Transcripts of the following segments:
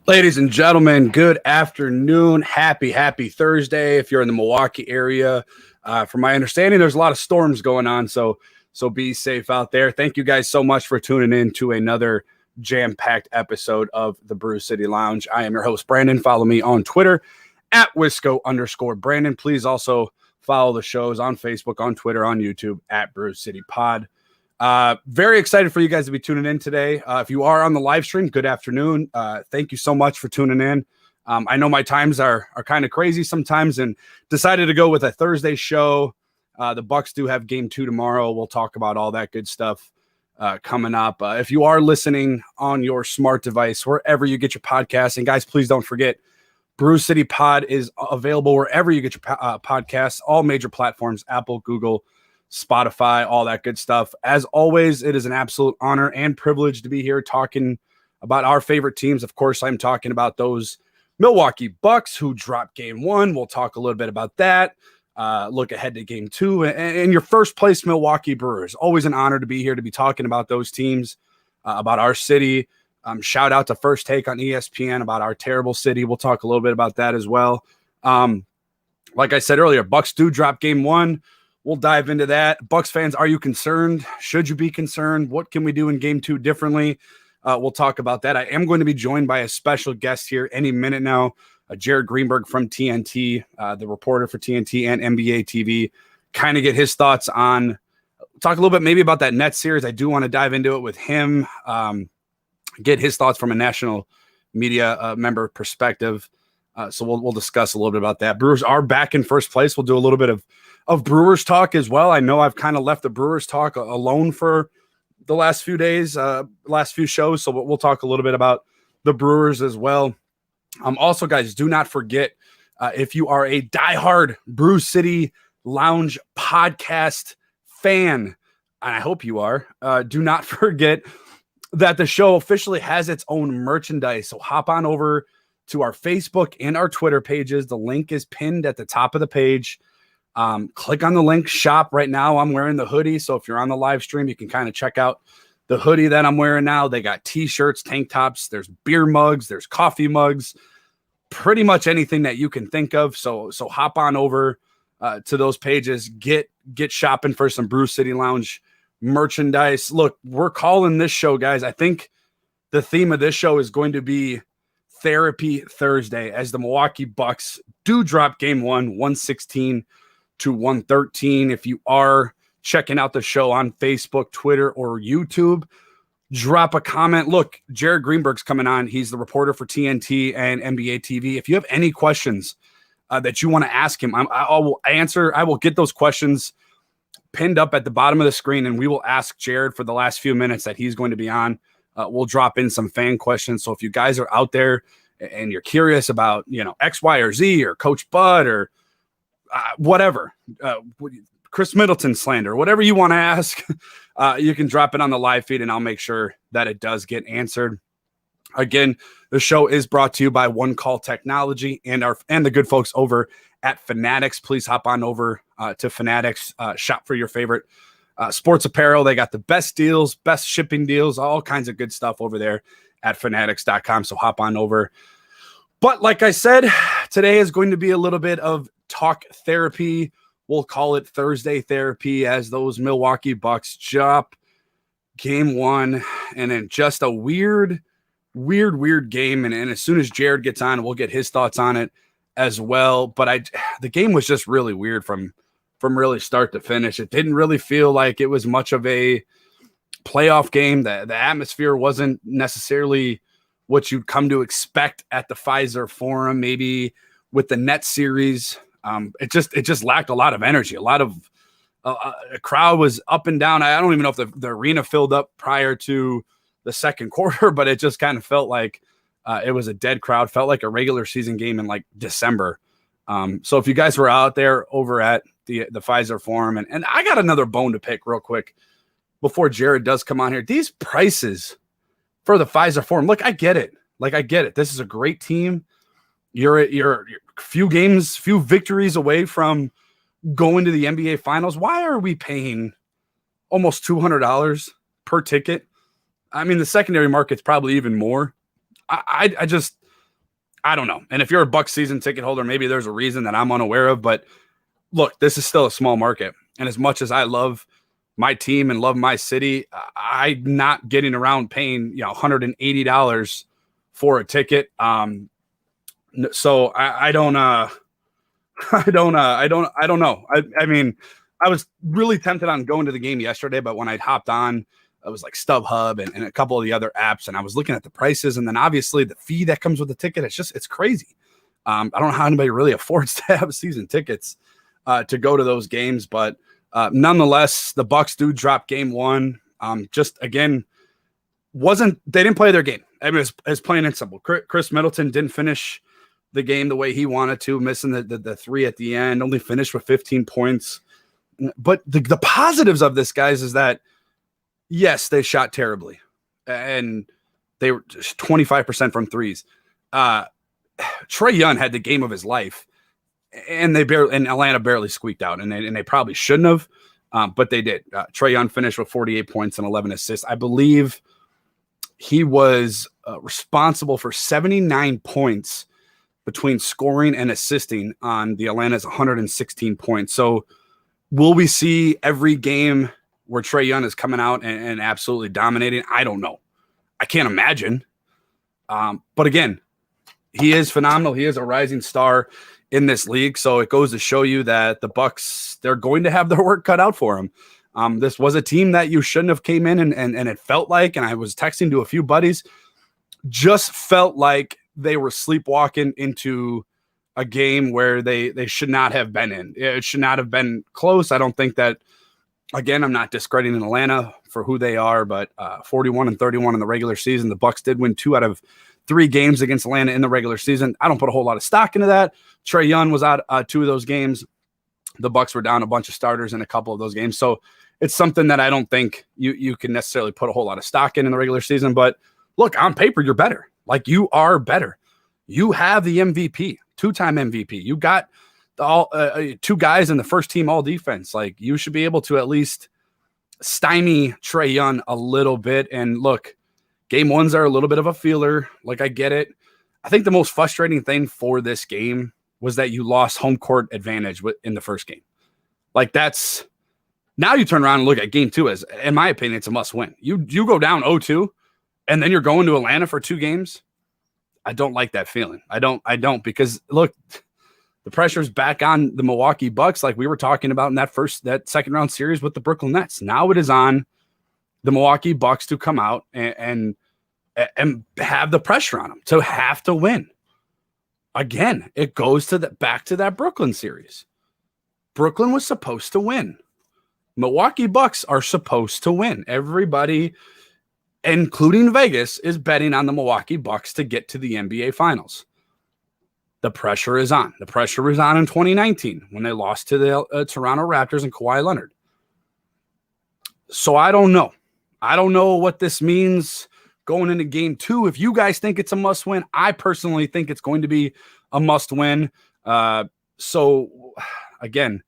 Ladies and gentlemen, good afternoon. Happy Thursday. If you're in the Milwaukee area, from my understanding, there's a lot of storms going on, so be safe out there. Thank you guys so much for tuning in to another jam-packed episode of the Brew City Lounge. I am your host, Brandon. Follow me on Twitter at Wisco_Brandon. Please also follow the shows on Facebook, on Twitter, on YouTube at Brew City Pod. Very excited for you guys to be tuning in today. If you are on the live stream, good afternoon. Thank you so much for tuning in. I know my times are kind of crazy sometimes, and decided to go with a Thursday show. The Bucks do have game 2 tomorrow. We'll talk about all that good stuff coming up. If you are listening on your smart device, wherever you get your podcasts, and guys, please don't forget, Brew City Pod is available wherever you get your podcasts, all major platforms, Apple, Google, Spotify, all that good stuff. As always, it is an absolute honor and privilege to be here talking about our favorite teams. Of course, I'm talking about those Milwaukee Bucks who dropped game 1. We'll talk a little bit about that. Look ahead to game 2 and your first place Milwaukee Brewers. Always an honor to be here to be talking about those teams, about our city. Shout out to First Take on ESPN about our terrible city. We'll talk a little bit about that as well. Like I said earlier, Bucks do drop game 1. We'll dive into that. Bucks fans, are you concerned? Should you be concerned? What can we do in game 2 differently? We'll talk about that. I am going to be joined by a special guest here any minute now, Jared Greenberg from TNT, the reporter for TNT and NBA TV. Kind of get his thoughts on, talk a little bit maybe about that Nets series. I do want to dive into it with him, get his thoughts from a national media member perspective. So we'll discuss a little bit about that. Brewers are back in first place. We'll do a little bit of Brewers talk as well. I know I've kind of left the Brewers talk alone for the last few days, last few shows. So we'll talk a little bit about the Brewers as well. Also, guys, do not forget, if you are a diehard Brew City Lounge podcast fan, and I hope you are, do not forget that the show officially has its own merchandise. So hop on over to our Facebook and our Twitter pages. The link is pinned at the top of the page. Click on the link, shop. Right now I'm wearing the hoodie, so if you're on the live stream, you can kind of check out the hoodie that I'm wearing now. They got t-shirts, tank tops, there's beer mugs, there's coffee mugs, pretty much anything that you can think of. So hop on over to those pages, get shopping for some Brew City Lounge merchandise. Look, we're calling this show, guys, I think the theme of this show is going to be Therapy Thursday, as the Milwaukee Bucks do drop game 1, 116 to 113. If you are checking out the show on Facebook, Twitter, or YouTube, drop a comment. Look, Jared Greenberg's coming on. He's the reporter for TNT and NBA TV. If you have any questions that you want to ask him, I will answer. I will get those questions pinned up at the bottom of the screen, and we will ask Jared for the last few minutes that he's going to be on. We'll drop in some fan questions. So if you guys are out there and you're curious about, X, Y, or Z, or Coach Bud, or whatever, Chris Middleton slander, whatever you want to ask, you can drop it on the live feed, and I'll make sure that it does get answered. Again, the show is brought to you by One Call Technology and the good folks over at Fanatics. Please hop on over to Fanatics, shop for your favorite sports apparel. They got the best deals, best shipping deals, all kinds of good stuff over there at fanatics.com. So hop on over. But like I said, today is going to be a little bit of talk therapy. We'll call it Thursday therapy, as those Milwaukee Bucks drop game 1, and then just a weird game. And as soon as Jared gets on, we'll get his thoughts on it as well. But the game was just really weird from really start to finish. It didn't really feel like it was much of a playoff game. The atmosphere wasn't necessarily what you'd come to expect at the Pfizer Forum, maybe with the Nets series. It just lacked a lot of energy. A lot of a crowd was up and down. I don't even know if the arena filled up prior to the second quarter, but it just kind of felt like it was a dead crowd. Felt like a regular season game in like December. So if you guys were out there over at the Pfizer Forum, and I got another bone to pick real quick before Jared does come on here. These prices for the Pfizer Forum, look, I get it. This is a great team. You're few victories away from going to the NBA Finals. Why are we paying almost $200 per ticket? I mean, the secondary market's probably even more. I just I don't know. And if you're a Bucs season ticket holder, maybe there's a reason that I'm unaware of. But look, this is still a small market. And as much as I love my team and love my city, I'm not getting around paying $180 for a ticket. So I don't I don't know. I mean, I was really tempted on going to the game yesterday, but when I hopped on, it was like StubHub and a couple of the other apps, and I was looking at the prices, and then obviously the fee that comes with the ticket. It's crazy. I don't know how anybody really affords to have season tickets to go to those games, but nonetheless, the Bucs do drop game one. Just again, they didn't play their game. I mean, it's plain and simple. Chris Middleton didn't finish the game the way he wanted to, missing the three at the end, only finished with 15 points. But the positives of this, guys, is that yes, they shot terribly, and they were 25% from threes. Trae Young had the game of his life, and Atlanta barely squeaked out, and they probably shouldn't have, but they did. Trae Young finished with 48 points and 11 assists. I believe he was responsible for 79 points between scoring and assisting on the Atlanta's 116 points. So will we see every game where Trae Young is coming out and absolutely dominating? I don't know. I can't imagine. But again, he is phenomenal. He is a rising star in this league. So it goes to show you that the Bucs, they're going to have their work cut out for them. This was a team that you shouldn't have came in and it felt like, and I was texting to a few buddies, just felt like they were sleepwalking into a game where they should not have been in. It should not have been close. I don't think that, again, I'm not discrediting Atlanta for who they are, but 41-31 in the regular season. The Bucs did win 2 out of 3 games against Atlanta in the regular season. I don't put a whole lot of stock into that. Trae Young was out 2 of those games. The Bucs were down a bunch of starters in a couple of those games. So it's something that I don't think you can necessarily put a whole lot of stock in the regular season. But look, on paper, you're better. Like, you are better. You have the MVP, 2-time MVP. You got all 2 guys in the first team all defense. Like, you should be able to at least stymie Trae Young a little bit. And look, game ones are a little bit of a feeler. Like, I get it. I think the most frustrating thing for this game was that you lost home court advantage in the first game. Like, that's now you turn around and look at game 2 as, in my opinion, it's a must win. You go down 0-2 and then you're going to Atlanta for 2 games. I don't like that feeling. I don't, because look, the pressure's back on the Milwaukee Bucks, like we were talking about in that second round series with the Brooklyn Nets. Now it is on the Milwaukee Bucks to come out and have the pressure on them to have to win. Again, it goes to back to that Brooklyn series. Brooklyn was supposed to win. Milwaukee Bucks are supposed to win. Everybody, including Vegas, is betting on the Milwaukee Bucks to get to the NBA Finals. The pressure is on. The pressure was on in 2019 when they lost to the Toronto Raptors and Kawhi Leonard. So I don't know. I don't know what this means going into game 2. If you guys think it's a must win, I personally think it's going to be a must win. So again,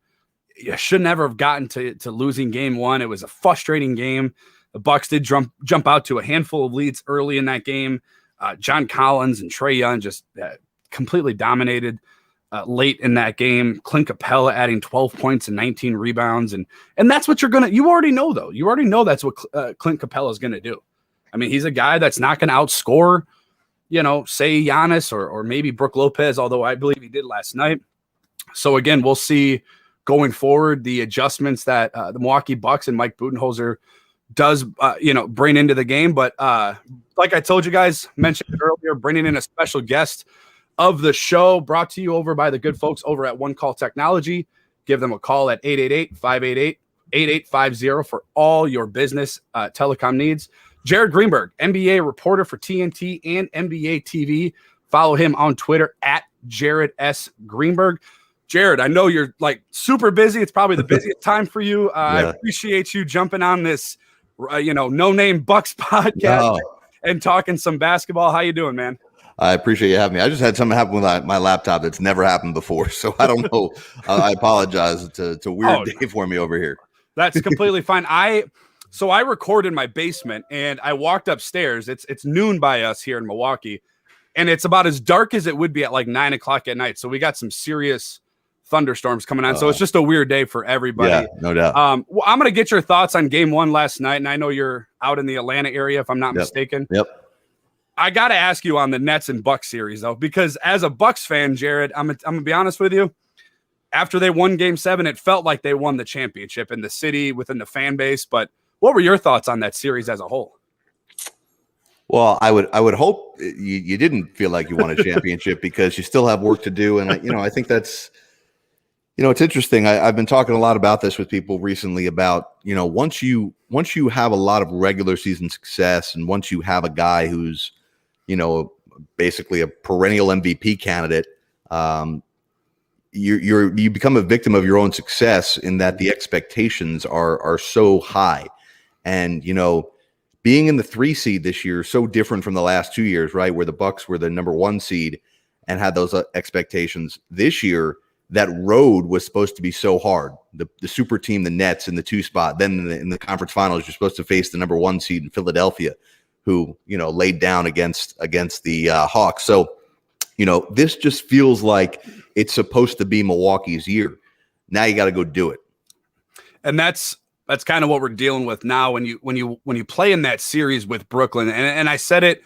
you should never have gotten to losing game 1. It was a frustrating game. The Bucks did jump out to a handful of leads early in that game. John Collins and Trae Young just completely dominated late in that game. Clint Capella adding 12 points and 19 rebounds. And that's what you already know, though. You already know that's what Clint Capella is going to do. I mean, he's a guy that's not going to outscore, say Giannis or maybe Brook Lopez, although I believe he did last night. So again, we'll see going forward the adjustments that the Milwaukee Bucks and Mike Budenholzer does, bring into the game. But like I told you guys, mentioned it earlier, bringing in a special guest of the show, brought to you over by the good folks over at One Call Technology. Give them a call at 888-588-8850 for all your business telecom needs. Jared Greenberg, NBA reporter for TNT and NBA TV. Follow him on Twitter at Jared S. Greenberg. Jared, I know you're like super busy. It's probably the busiest time for you. I appreciate you jumping on this, No Name Bucks podcast and talking some basketball. How you doing, man? I appreciate you having me. I just had something happen with my laptop that's never happened before, so I don't know. I apologize. It's a weird day for me over here. That's completely fine. So I record in my basement, and I walked upstairs. It's noon by us here in Milwaukee, and it's about as dark as it would be at like 9 o'clock at night. So we got some serious thunderstorms coming on. So it's just a weird day for everybody. Yeah, no doubt. Well, I'm going to get your thoughts on game 1 last night. And I know you're out in the Atlanta area, if I'm not mistaken. Yep. I got to ask you on the Nets and Bucks series, though, because as a Bucks fan, Jared, I'm going to be honest with you. After they won game 7, it felt like they won the championship in the city, within the fan base. But what were your thoughts on that series as a whole? Well, I would hope you didn't feel like you won a championship because you still have work to do. And, I think that's, it's interesting. I've been talking a lot about this with people recently about, once you have a lot of regular season success and once you have a guy who's, basically a perennial MVP candidate, you become a victim of your own success in that the expectations are so high. And, being in the 3 seed this year is so different from the last 2 years, right? Where the Bucks were the number 1 seed and had those expectations. This year, that road was supposed to be so hard. The super team, the Nets in the 2 spot. Then in the conference finals, you're supposed to face the number 1 seed in Philadelphia, who, laid down against the Hawks. So, this just feels like it's supposed to be Milwaukee's year. Now you got to go do it. And that's kind of what we're dealing with now when you play in that series with Brooklyn. And I said it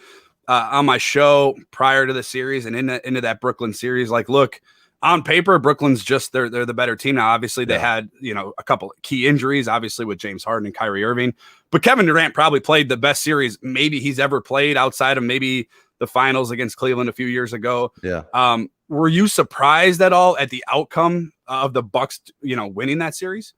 on my show prior to the series and into that Brooklyn series. Like, look, on paper, Brooklyn's just they're the better team now. Obviously, they had a couple of key injuries, obviously with James Harden and Kyrie Irving. But Kevin Durant probably played the best series maybe he's ever played outside of maybe the finals against Cleveland a few years ago. Yeah. Were you surprised at all at the outcome of the Bucks, winning that series?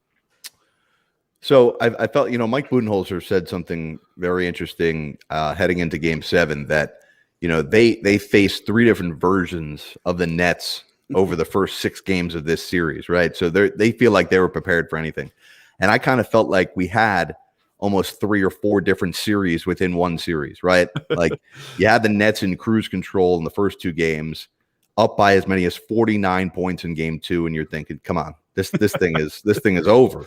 So I felt, Mike Budenholzer said something very interesting heading into Game 7 that, they faced 3 different versions of the Nets over the first 6 games of this series, right? So they feel like they were prepared for anything. And I kind of felt like we had almost 3 or 4 different series within one series, right? Like you had the Nets in cruise control in the first 2 games, up by as many as 49 points in Game 2, and you're thinking, come on, this thing is over.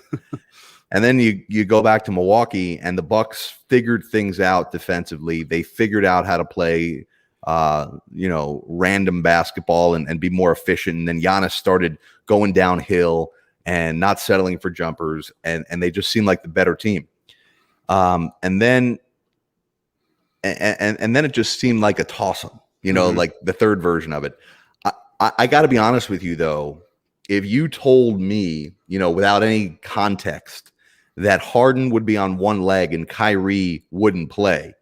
And then you go back to Milwaukee, and the Bucks figured things out defensively. They figured out how to play, random basketball and be more efficient. And then Giannis started going downhill and not settling for jumpers, and they just seemed like the better team. And then it just seemed like a toss-up, like the third version of it. I got to be honest with you, though. If you told me, without any context, that Harden would be on one leg and Kyrie wouldn't play,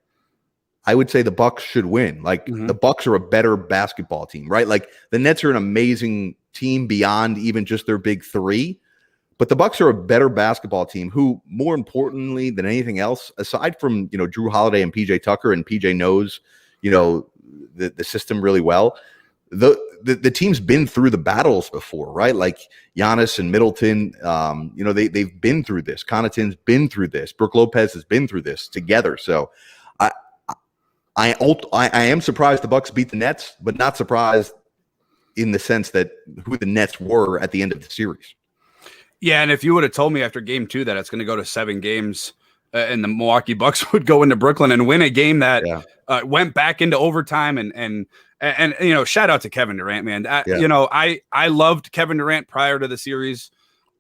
I would say the Bucks should win. Like the Bucks are a better basketball team, right? Like the Nets are an amazing team beyond even just their big 3, but the Bucks are a better basketball team who, more importantly than anything else, aside from, Drew Holiday and PJ Tucker, and PJ knows, the system really well. The team's been through the battles before, right? Like Giannis and Middleton, they've been through this. Connaughton's been through this. Brook Lopez has been through this together. So I am surprised the Bucks beat the Nets, but not surprised in the sense that who the Nets were at the end of the series. Yeah, and if you would have told me after Game 2 that it's going to go to 7 games and the Milwaukee Bucks would go into Brooklyn and win a game that went back into overtime and shout out to Kevin Durant, man. I loved Kevin Durant prior to the series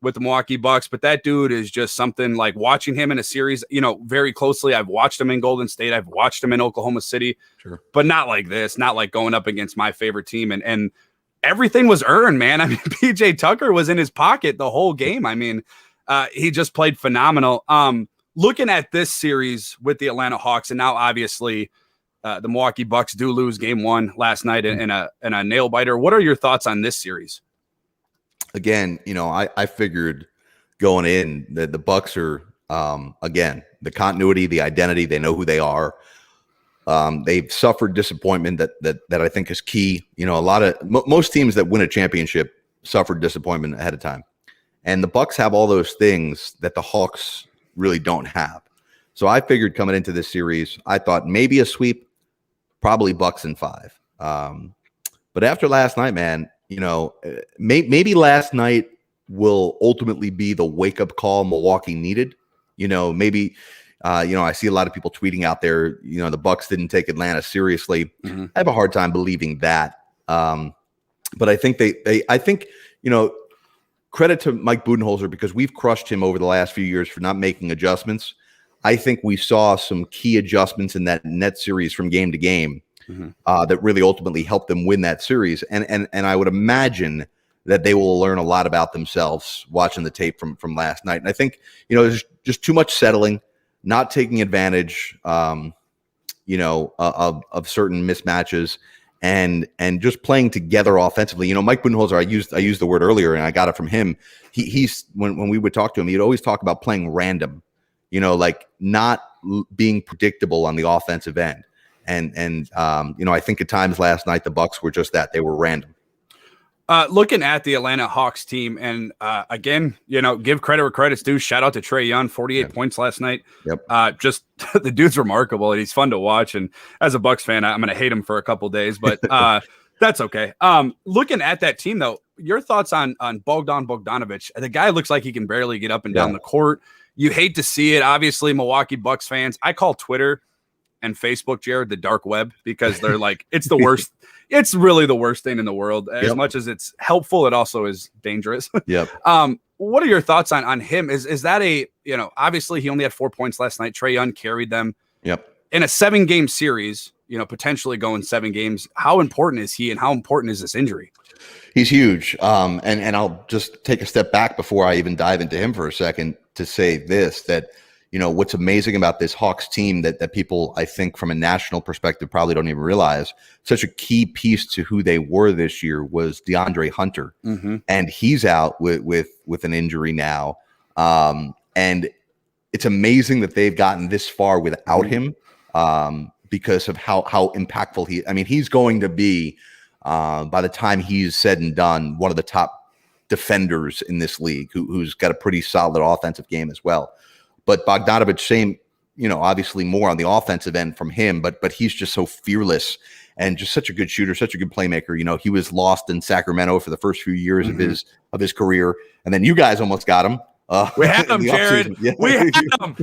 with the Milwaukee Bucks, but that dude is just something. Like watching him in a series, very closely. I've watched him in Golden State. I've watched him in Oklahoma City, sure, but not like this, not like going up against my favorite team. And everything was earned, man. I mean, PJ Tucker was in his pocket the whole game. I mean, he just played phenomenal. Looking at this series with the Atlanta Hawks, and now obviously the Milwaukee Bucks do lose Game 1 last night in a nail biter. What are your thoughts on this series? Again, I figured going in that the Bucks are again the continuity, the identity. They know who they are. They've suffered disappointment that I think is key. Most teams that win a championship suffered disappointment ahead of time, and the Bucks have all those things that the Hawks really don't have. So I figured coming into this series, I thought maybe a sweep, probably Bucks in 5. But after last night, man, maybe last night will ultimately be the wake up call Milwaukee needed. Maybe I see a lot of people tweeting out there, the Bucks didn't take Atlanta seriously. I have a hard time believing that. But I think I think, credit to Mike Budenholzer, because we've crushed him over the last few years for not making adjustments. I think we saw some key adjustments in that net series from game to game that really ultimately helped them win that series. And I would imagine that they will learn a lot about themselves watching the tape from last night. And I think, there's just too much settling, not taking advantage, of certain mismatches, and just playing together offensively. Mike Budenholzer, I used the word earlier, and I got it from him. He's when we would talk to him, he'd always talk about playing random, like not being predictable on the offensive end. And I think at times last night the Bucks were just that. They were random. Looking at the Atlanta Hawks team, and again, give credit where credit's due. Shout out to Trae Young, 48 points last night. Yep. Just the dude's remarkable, and he's fun to watch. And as a Bucks fan, I'm going to hate him for a couple days, but that's okay. Looking at that team, though, your thoughts on Bogdan Bogdanović? The guy looks like he can barely get up and down the court. You hate to see it. Obviously, Milwaukee Bucks fans, I call Twitter and Facebook, Jared, the dark web, because they're like, it's the worst. It's really the worst thing in the world. As much as it's helpful, it also is dangerous. Yep. What are your thoughts on him? Is that obviously he only had 4 points last night. Trae Young carried them. Yep. In a 7-game series, potentially going 7 games. How important is he, and how important is this injury? He's huge. And I'll just take a step back before I even dive into him for a second to say this, that what's amazing about this Hawks team that people, I think, from a national perspective, probably don't even realize, such a key piece to who they were this year was DeAndre Hunter. And he's out with an injury now. And it's amazing that they've gotten this far without him, because of how impactful he's going to be, by the time he's said and done, one of the top defenders in this league, who's got a pretty solid offensive game as well. But Bogdanović, same, obviously more on the offensive end from him, but he's just so fearless and just such a good shooter, such a good playmaker. He was lost in Sacramento for the first few years of his career, and then you guys almost got him. We had him, Jared. Yeah. We had him.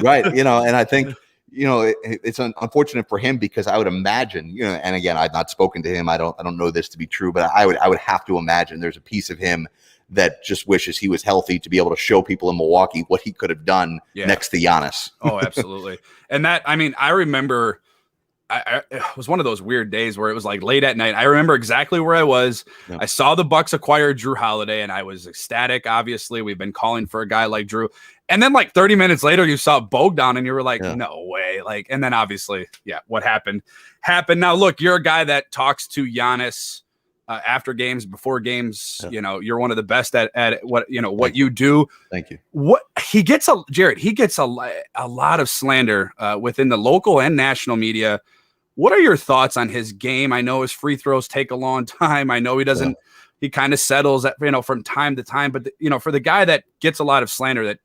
Right. And I think, it's unfortunate for him, because I would imagine, and again, I've not spoken to him. I don't know this to be true, but I would have to imagine there's a piece of him that just wishes he was healthy to be able to show people in Milwaukee what he could have done next to Giannis. Oh, absolutely. And I remember it was one of those weird days where it was like late at night. I remember exactly where I was. Yeah. I saw the Bucks acquire Drew Holiday, and I was ecstatic. Obviously, we've been calling for a guy like Drew. And then like 30 minutes later, you saw Bogdan, and you were like, no way. And then obviously, what happened. Now, look, you're a guy that talks to Giannis after games, before games. You're one of the best at what you do. Thank you. What he gets a lot of slander within the local and national media. What are your thoughts on his game? I know his free throws take a long time. I know he doesn't. He kind of settles at from time to time. But for the guy that gets a lot of slander, that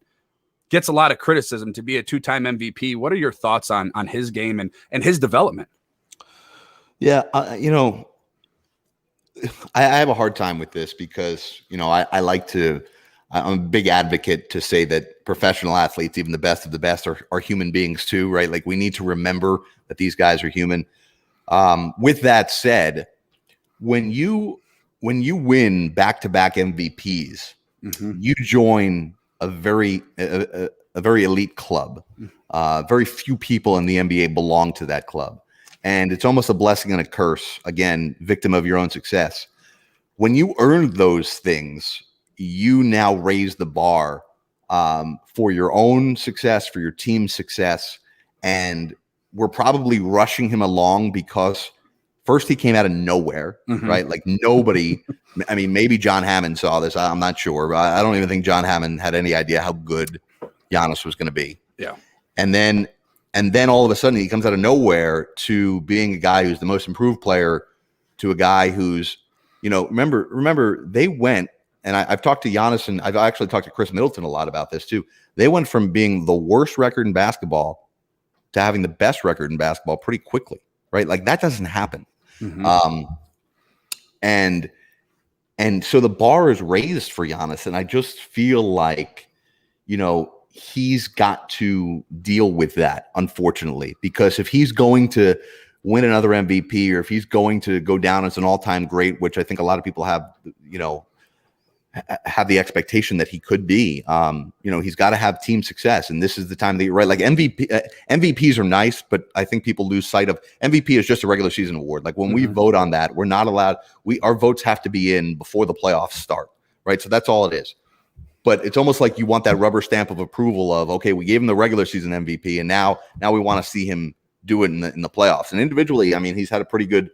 gets a lot of criticism, to be a 2-time MVP, what are your thoughts on his game and his development? Yeah, I have a hard time with this, because I like to. I'm a big advocate to say that professional athletes, even the best of the best, are human beings too, right? Like, we need to remember that these guys are human. With that said, when you win back-to-back MVPs, you join a very elite club. Very few people in the NBA belong to that club, and it's almost a blessing and a curse. Again, victim of your own success. When you earn those things, you now raise the bar for your own success, for your team's success. And we're probably rushing him along because first he came out of nowhere, right? Like, nobody, maybe John Hammond saw this. I'm not sure. I don't even think John Hammond had any idea how good Giannis was going to be. Yeah. And then all of a sudden he comes out of nowhere to being a guy who's the most improved player, to a guy who's, remember they went, and I've talked to Giannis, and I've actually talked to Chris Middleton a lot about this too. They went from being the worst record in basketball to having the best record in basketball pretty quickly, right? Like, that doesn't happen. And so the bar is raised for Giannis, and I just feel like, he's got to deal with that, unfortunately, because if he's going to win another MVP, or if he's going to go down as an all-time great, which I think a lot of people have, have the expectation that he could be, he's got to have team success. And this is the time that you're right. Like MVPs are nice, but I think people lose sight of MVP is just a regular season award. Like when we vote on that, we're not allowed, our votes have to be in before the playoffs start. Right. So that's all it is. But it's almost like you want that rubber stamp of approval of, okay, we gave him the regular season MVP, and now we want to see him do it in the playoffs. And individually, I mean, he's had a pretty good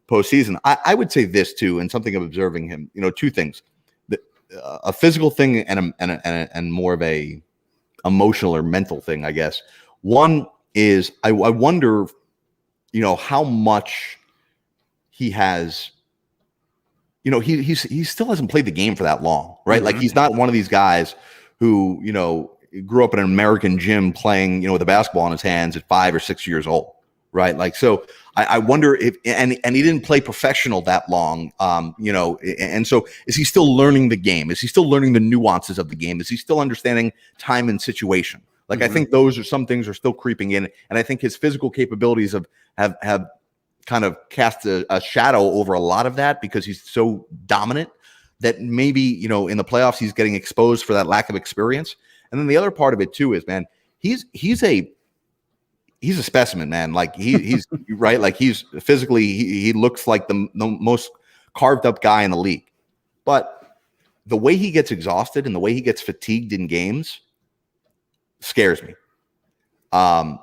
postseason. I would say this too, and something of observing him, two things: a physical thing and more of a emotional or mental thing, I guess. One is I wonder, how much he has. He still hasn't played the game for that long, right? Like he's not one of these guys who, grew up in an American gym playing, with a basketball in his hands at 5 or 6 years old, right? Like, so I wonder if, and he didn't play professional that long, and so is he still learning the game? Is he still learning the nuances of the game? Is he still understanding time and situation? Like, I think those are some things are still creeping in, and I think his physical capabilities have kind of cast a shadow over a lot of that because he's so dominant that maybe, in the playoffs, he's getting exposed for that lack of experience. And then the other part of it too is, man, he's a specimen, man. Like he's right. Like he's physically, he looks like the most carved up guy in the league, but the way he gets exhausted and the way he gets fatigued in games scares me. I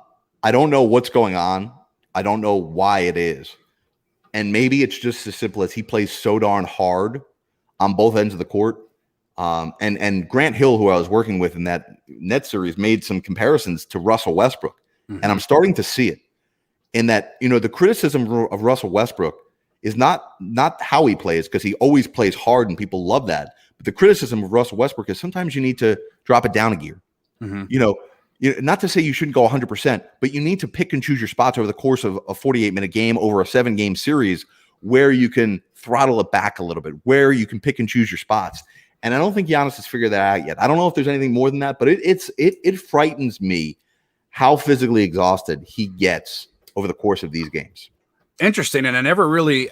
don't know what's going on. I don't know why it is. And maybe it's just as simple as he plays so darn hard on both ends of the court. And Grant Hill, who I was working with in that net series, made some comparisons to Russell Westbrook. And I'm starting to see it in that, the criticism of Russell Westbrook is not how he plays, because he always plays hard and people love that. But the criticism of Russell Westbrook is sometimes you need to drop it down a gear. Not to say you shouldn't go 100%, but you need to pick and choose your spots over the course of a 48-minute game over a 7-game series where you can throttle it back a little bit, where you can pick and choose your spots. And I don't think Giannis has figured that out yet. I don't know if there's anything more than that, but it frightens me how physically exhausted he gets over the course of these games. Interesting. And I've never really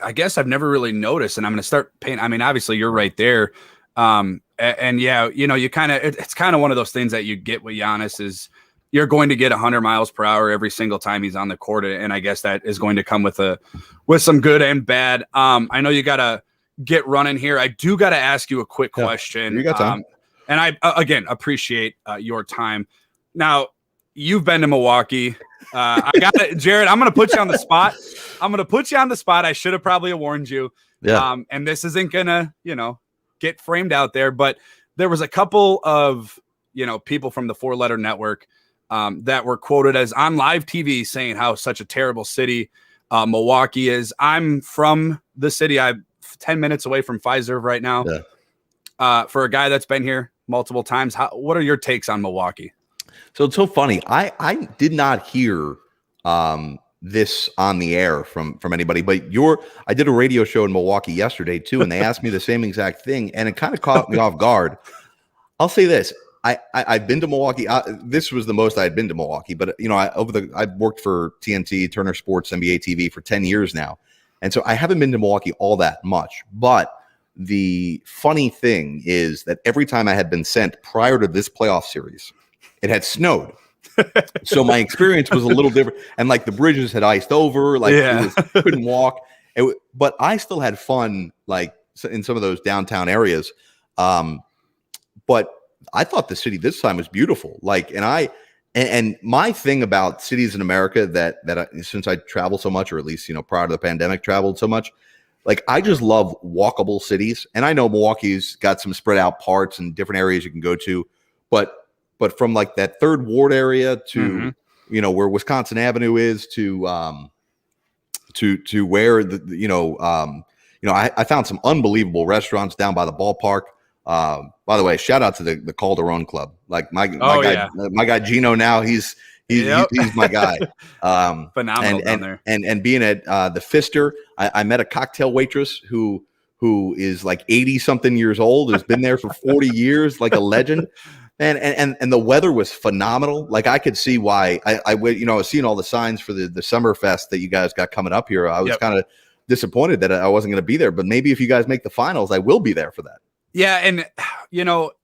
noticed, and I'm going to start paying. I mean, obviously you're right there. And yeah, you kind of, it's kind of one of those things that you get with Giannis is you're going to get 100 miles per hour every single time he's on the court. And I guess that is going to come with some good and bad. I know you got to get running here. I do got to ask you a quick question. You got time. And I, again, appreciate your time. Now, you've been to Milwaukee. I got it, Jared. I'm going to put you on the spot. I should have probably warned you. Yeah. And this isn't going to, get framed out there, but there was a couple of, people from the 4-letter network that were quoted as on live TV saying how such a terrible city Milwaukee is. I'm from the city. I'm 10 minutes away from Fiserv right now. Yeah. For a guy that's been here multiple times, what are your takes on Milwaukee? So it's so funny. I did not hear this on the air from anybody, but I did a radio show in Milwaukee yesterday too, and they asked me the same exact thing, and it kind of caught me off guard. I'll say this: I've been to Milwaukee. This was the most I had been to Milwaukee, but I've worked for TNT, Turner Sports, NBA TV for 10 years now, and so I haven't been to Milwaukee all that much. But the funny thing is that every time I had been sent prior to this playoff series, it had snowed. So my experience was a little different, and like the bridges had iced over, couldn't walk. But I still had fun, like in some of those downtown areas. But I thought the city this time was beautiful. Like, and my thing about cities in America that since I travel so much, or at least prior to the pandemic, traveled so much, like I just love walkable cities. And I know Milwaukee's got some spread out parts and different areas you can go to, but from like that Third Ward area to where Wisconsin Avenue is to where I found some unbelievable restaurants down by the ballpark. By the way, shout out to the Calderon Club. Like my guy Gino now, he's my guy. Phenomenal down there. And being at the Pfister, I met a cocktail waitress who is like 80 something years old, has been there for 40 years, like a legend. And the weather was phenomenal. Like I could see why I was seeing all the signs for the summer fest that you guys got coming up here. I was kind of disappointed that I wasn't going to be there, but maybe if you guys make the finals, I will be there for that. Yeah. And,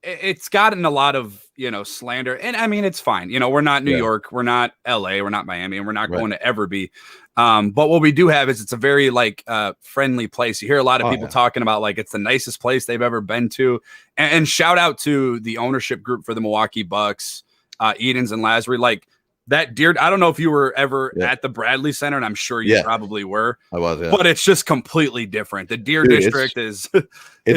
it's gotten a lot of, slander. And I mean, it's fine. We're not New York. We're not LA. We're not Miami. And we're not going to ever be. But what we do have is it's a very friendly place. You hear a lot of people talking about it's the nicest place they've ever been to. And shout out to the ownership group for the Milwaukee Bucks, Edens and Lasry. That deer, I don't know if you were ever at the Bradley Center, and I'm sure you probably were. I was, but it's just completely different. The Deer District is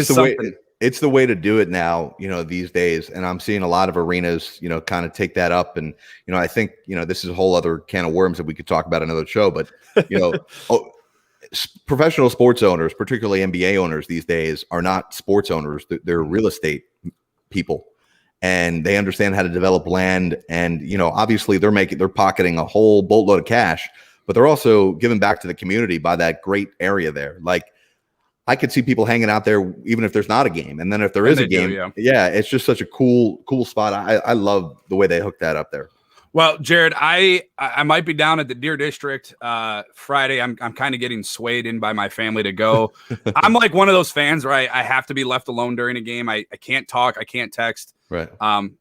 something. It's the way to do it now, these days. And I'm seeing a lot of arenas, kind of take that up. And, I think, this is a whole other can of worms that we could talk about another show. But, professional sports owners, particularly NBA owners these days, are not sports owners. They're real estate people. And they understand how to develop land. And, obviously they're pocketing a whole boatload of cash, but they're also giving back to the community by that great area there. I could see people hanging out there even if there's not a game. And then if there is a game, it's just such a cool spot. I love the way they hooked that up there. Well, Jared, I might be down at the Deer District Friday. I'm kind of getting swayed in by my family to go. I'm like one of those fans where I have to be left alone during a game. I can't talk. I can't text. Right.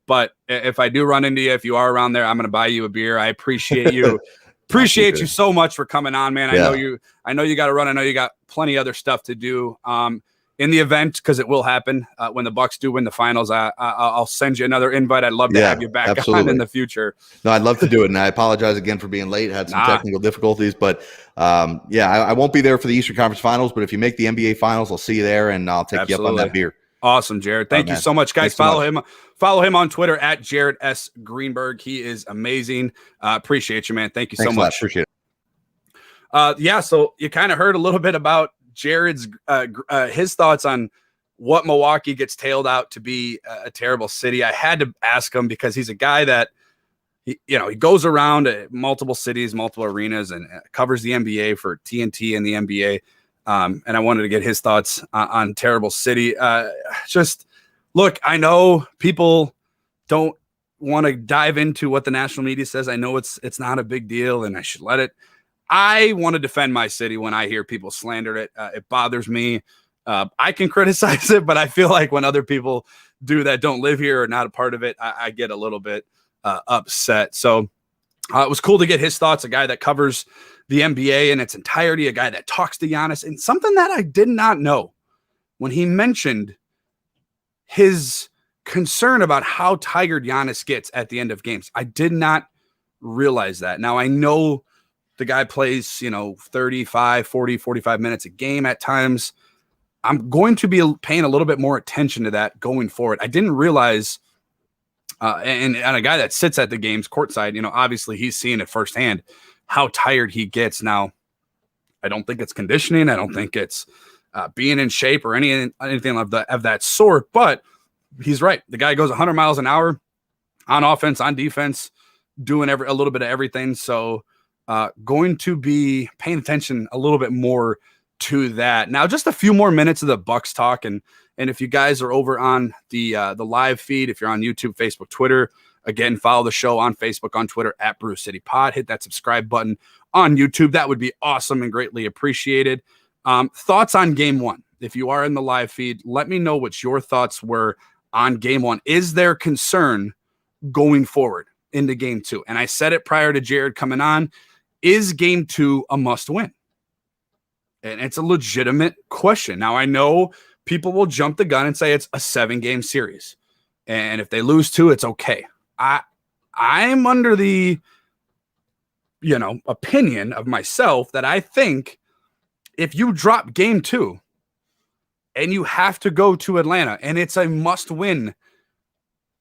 But if I do run into you, if you are around there, I'm going to buy you a beer. I appreciate you. Appreciate you so much for coming on, man. I know you got to run. I know you got plenty other stuff to do. In the event, because it will happen when the Bucks do win the finals, I'll send you another invite. I'd love to have you back on in the future. No, I'd love to do it, and I apologize again for being late. Had some technical difficulties, but I won't be there for the Eastern Conference Finals. But if you make the NBA Finals, I'll see you there, and I'll take you up on that beer. Awesome, Jared. Thank you so much, guys. Follow him on Twitter at Jared S. Greenberg. He is amazing. Appreciate you, man. Thank you so much. Appreciate it. So you kind of heard a little bit about Jared's his thoughts on what Milwaukee gets tailed out to be a terrible city. I had to ask him because he's a guy that he goes around multiple cities, multiple arenas, and covers the NBA for TNT and the NBA. And I wanted to get his thoughts on terrible city. Look, I know people don't want to dive into what the national media says. I know it's not a big deal, and I should let it. I want to defend my city when I hear people slander it. It bothers me. I can criticize it, but I feel like when other people do that, don't live here or not a part of it, I get a little bit upset. So it was cool to get his thoughts, a guy that covers the NBA in its entirety, a guy that talks to Giannis, and something that I did not know when he mentioned his concern about how tired Giannis gets at the end of games. I did not realize that. Now, I know the guy plays, 35, 40, 45 minutes a game at times. I'm going to be paying a little bit more attention to that going forward. I didn't realize, and a guy that sits at the games courtside, obviously he's seeing it firsthand, how tired he gets. Now, I don't think it's conditioning. I don't think it's being in shape or anything of that sort, but he's right. The guy goes 100 miles an hour on offense, on defense, doing a little bit of everything. So going to be paying attention a little bit more to that. Now, just a few more minutes of the Bucks talk. And if you guys are over on the live feed, if you're on YouTube, Facebook, Twitter, again, follow the show on Facebook, on Twitter at Brew City Pod. Hit that subscribe button on YouTube. That would be awesome and greatly appreciated. Thoughts on game one. If you are in the live feed, let me know what your thoughts were on game one. Is there concern going forward into game two? And I said it prior to Jared coming on. Is game two a must win? And it's a legitimate question. Now, I know people will jump the gun and say it's a 7-game series. And if they lose 2, it's okay. I'm under the, opinion of myself that I think if you drop game 2 and you have to go to Atlanta and it's a must win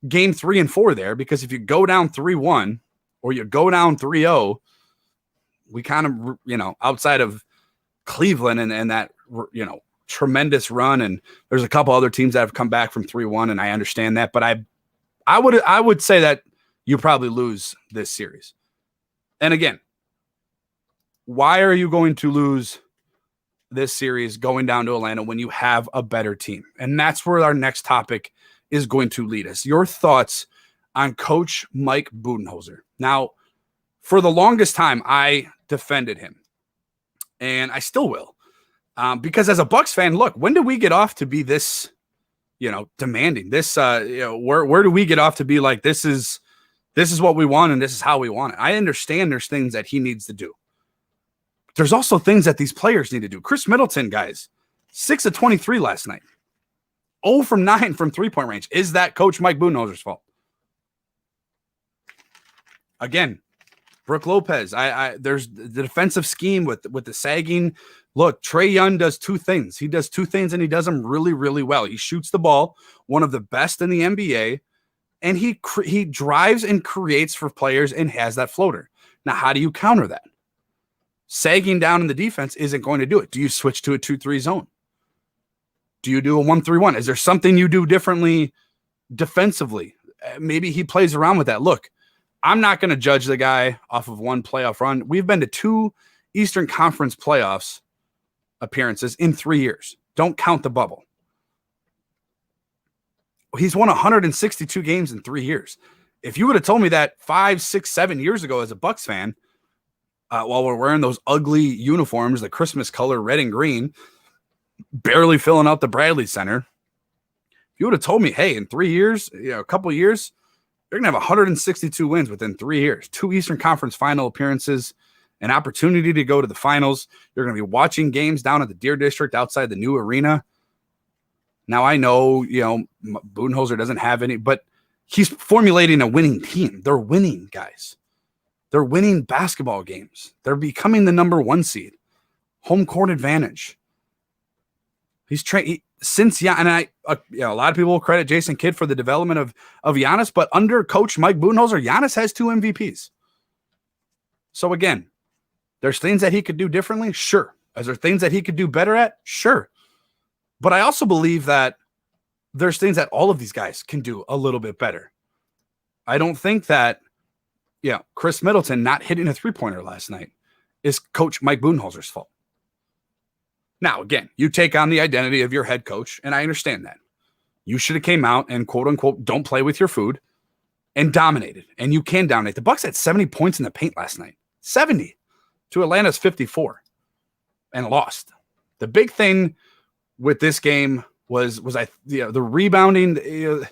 game 3 and 4 there, because if you go down 3-1 or you go down 3-0, we kind of, outside of Cleveland and that, tremendous run. And there's a couple other teams that have come back from 3-1, and I understand that, but I would say that you probably lose this series. And again, why are you going to lose this series going down to Atlanta when you have a better team? And that's where our next topic is going to lead us. Your thoughts on Coach Mike Budenholzer. Now, for the longest time, I defended him, and I still will. Because as a Bucs fan, look, when do we get off to be this, demanding? This, where do we get off to be like, this is what we want and this is how we want it? I understand there's things that he needs to do. There's also things that these players need to do. Chris Middleton, guys, 6 of 23 last night. 0 from 9 from three-point range. Is that Coach Mike Budenholzer's fault? Again, Brook Lopez. There's the defensive scheme with the sagging. Look, Trae Young does two things. He does two things, and he does them really, really well. He shoots the ball, one of the best in the NBA, and he drives and creates for players and has that floater. Now, how do you counter that? Sagging down in the defense isn't going to do it. Do you switch to a 2-3 zone? Do you do a 1-3-1? Is there something you do differently defensively? Maybe he plays around with that. Look, I'm not going to judge the guy off of one playoff run. We've been to 2 Eastern Conference playoffs appearances in 3 years. Don't count the bubble. He's won 162 games in 3 years. If you would have told me that 5, 6, 7 years ago as a Bucs fan, while we're wearing those ugly uniforms, the Christmas color, red and green, barely filling out the Bradley Center, if you would have told me, hey, in 3 years, a couple of years, you're going to have 162 wins within 3 years, 2 Eastern Conference final appearances, an opportunity to go to the finals. You're going to be watching games down at the Deer District outside the new arena. Now, I know, Budenholzer doesn't have any, but he's formulating a winning team. They're winning, guys. They're winning basketball games. They're becoming the number 1 seed. Home court advantage. He's trained since, and a lot of people will credit Jason Kidd for the development of Giannis, but under Coach Mike Budenholzer, Giannis has 2 MVPs. So again, there's things that he could do differently, sure. Is there things that he could do better at? Sure. But I also believe that there's things that all of these guys can do a little bit better. I don't think that, Chris Middleton not hitting a three-pointer last night is Coach Mike Budenholzer's fault. Now, again, you take on the identity of your head coach, and I understand that. You should have came out and, quote-unquote, don't play with your food and dominated, and you can dominate. The Bucs had 70 points in the paint last night. 70 to Atlanta's 54 and lost. The big thing with this game was the rebounding.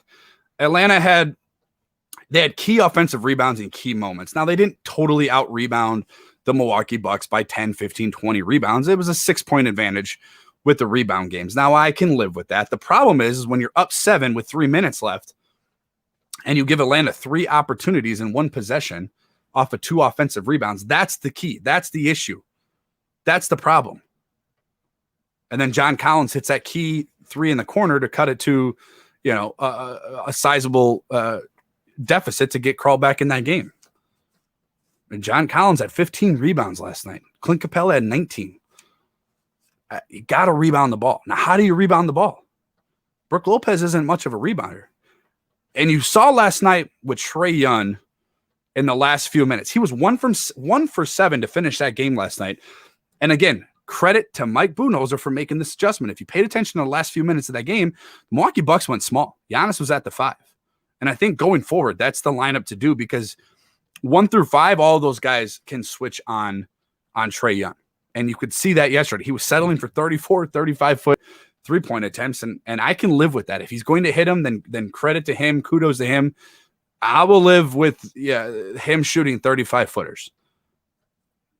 Atlanta had key offensive rebounds in key moments. Now, they didn't totally out-rebound the Milwaukee Bucks by 10, 15, 20 rebounds. It was a 6-point advantage with the rebound games. Now, I can live with that. The problem is when you're up 7 with 3 minutes left and you give Atlanta 3 opportunities in 1 possession off of 2 offensive rebounds, that's the key. That's the issue. That's the problem. And then John Collins hits that key 3 in the corner to cut it to, a sizable deficit to get crawled back in that game. And John Collins had 15 rebounds last night. Clint Capella had 19. You got to rebound the ball. Now, how do you rebound the ball? Brook Lopez isn't much of a rebounder. And you saw last night with Trae Young in the last few minutes. He was 1 for 7 to finish that game last night. And again, credit to Mike Budenholzer for making this adjustment. If you paid attention to the last few minutes of that game, the Milwaukee Bucks went small. Giannis was at the 5. And I think going forward, that's the lineup to do because 1 through 5, all of those guys can switch on Trae Young. And you could see that yesterday. He was settling for 34, 35-foot three-point attempts, and I can live with that. If he's going to hit them, then credit to him, kudos to him. I will live with him shooting 35-footers.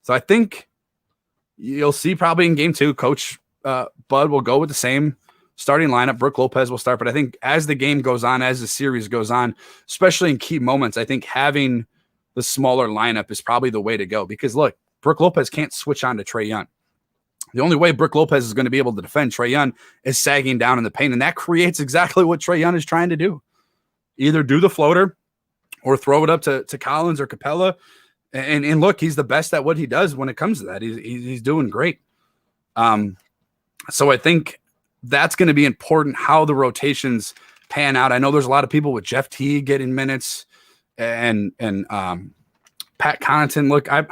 So I think you'll see probably in game 2, Coach Bud will go with the same starting lineup. Brook Lopez will start. But I think as the game goes on, as the series goes on, especially in key moments, I think having the smaller lineup is probably the way to go. Because, look, Brook Lopez can't switch on to Trae Young. The only way Brook Lopez is going to be able to defend Trae Young is sagging down in the paint, and that creates exactly what Trae Young is trying to do. Either do the floater or throw it up to Collins or Capella. And look, he's the best at what he does when it comes to that. He's doing great. So I think that's going to be important, how the rotations pan out. I know there's a lot of people with Jeff Teague getting minutes and Pat Connaughton. Look, I'm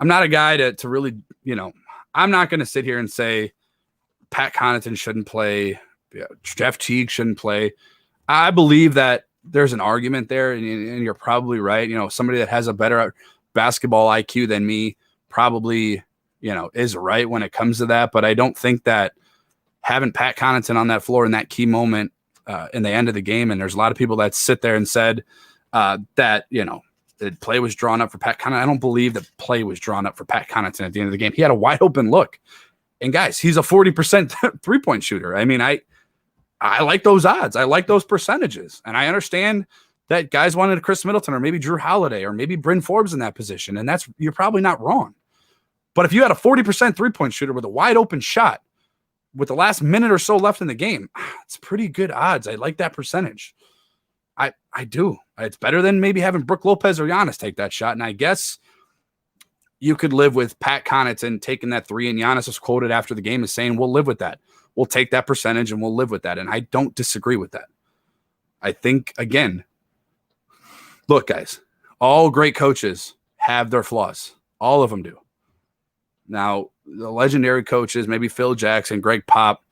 not a guy to really, I'm not going to sit here and say Pat Connaughton shouldn't play, Jeff Teague shouldn't play. I believe that there's an argument there, and you're probably right. Somebody that has a better basketball IQ than me probably, is right when it comes to that. But I don't think that having Pat Connaughton on that floor in that key moment in the end of the game, and there's a lot of people that sit there and said that, the play was drawn up for Pat Connaughton. I don't believe the play was drawn up for Pat Connaughton at the end of the game. He had a wide open look. And guys, he's a 40% three-point shooter. I mean, I like those odds. I like those percentages. And I understand that guys wanted Chris Middleton or maybe Drew Holiday or maybe Bryn Forbes in that position. And you're probably not wrong. But if you had a 40% three-point shooter with a wide open shot with the last minute or so left in the game, it's pretty good odds. I like that percentage. I do. It's better than maybe having Brook Lopez or Giannis take that shot. And I guess you could live with Pat Connaughton taking that three, and Giannis was quoted after the game as saying, we'll live with that. We'll take that percentage and we'll live with that. And I don't disagree with that. I think, again, look, guys, all great coaches have their flaws. All of them do. Now, the legendary coaches, maybe Phil Jackson, Greg Pop,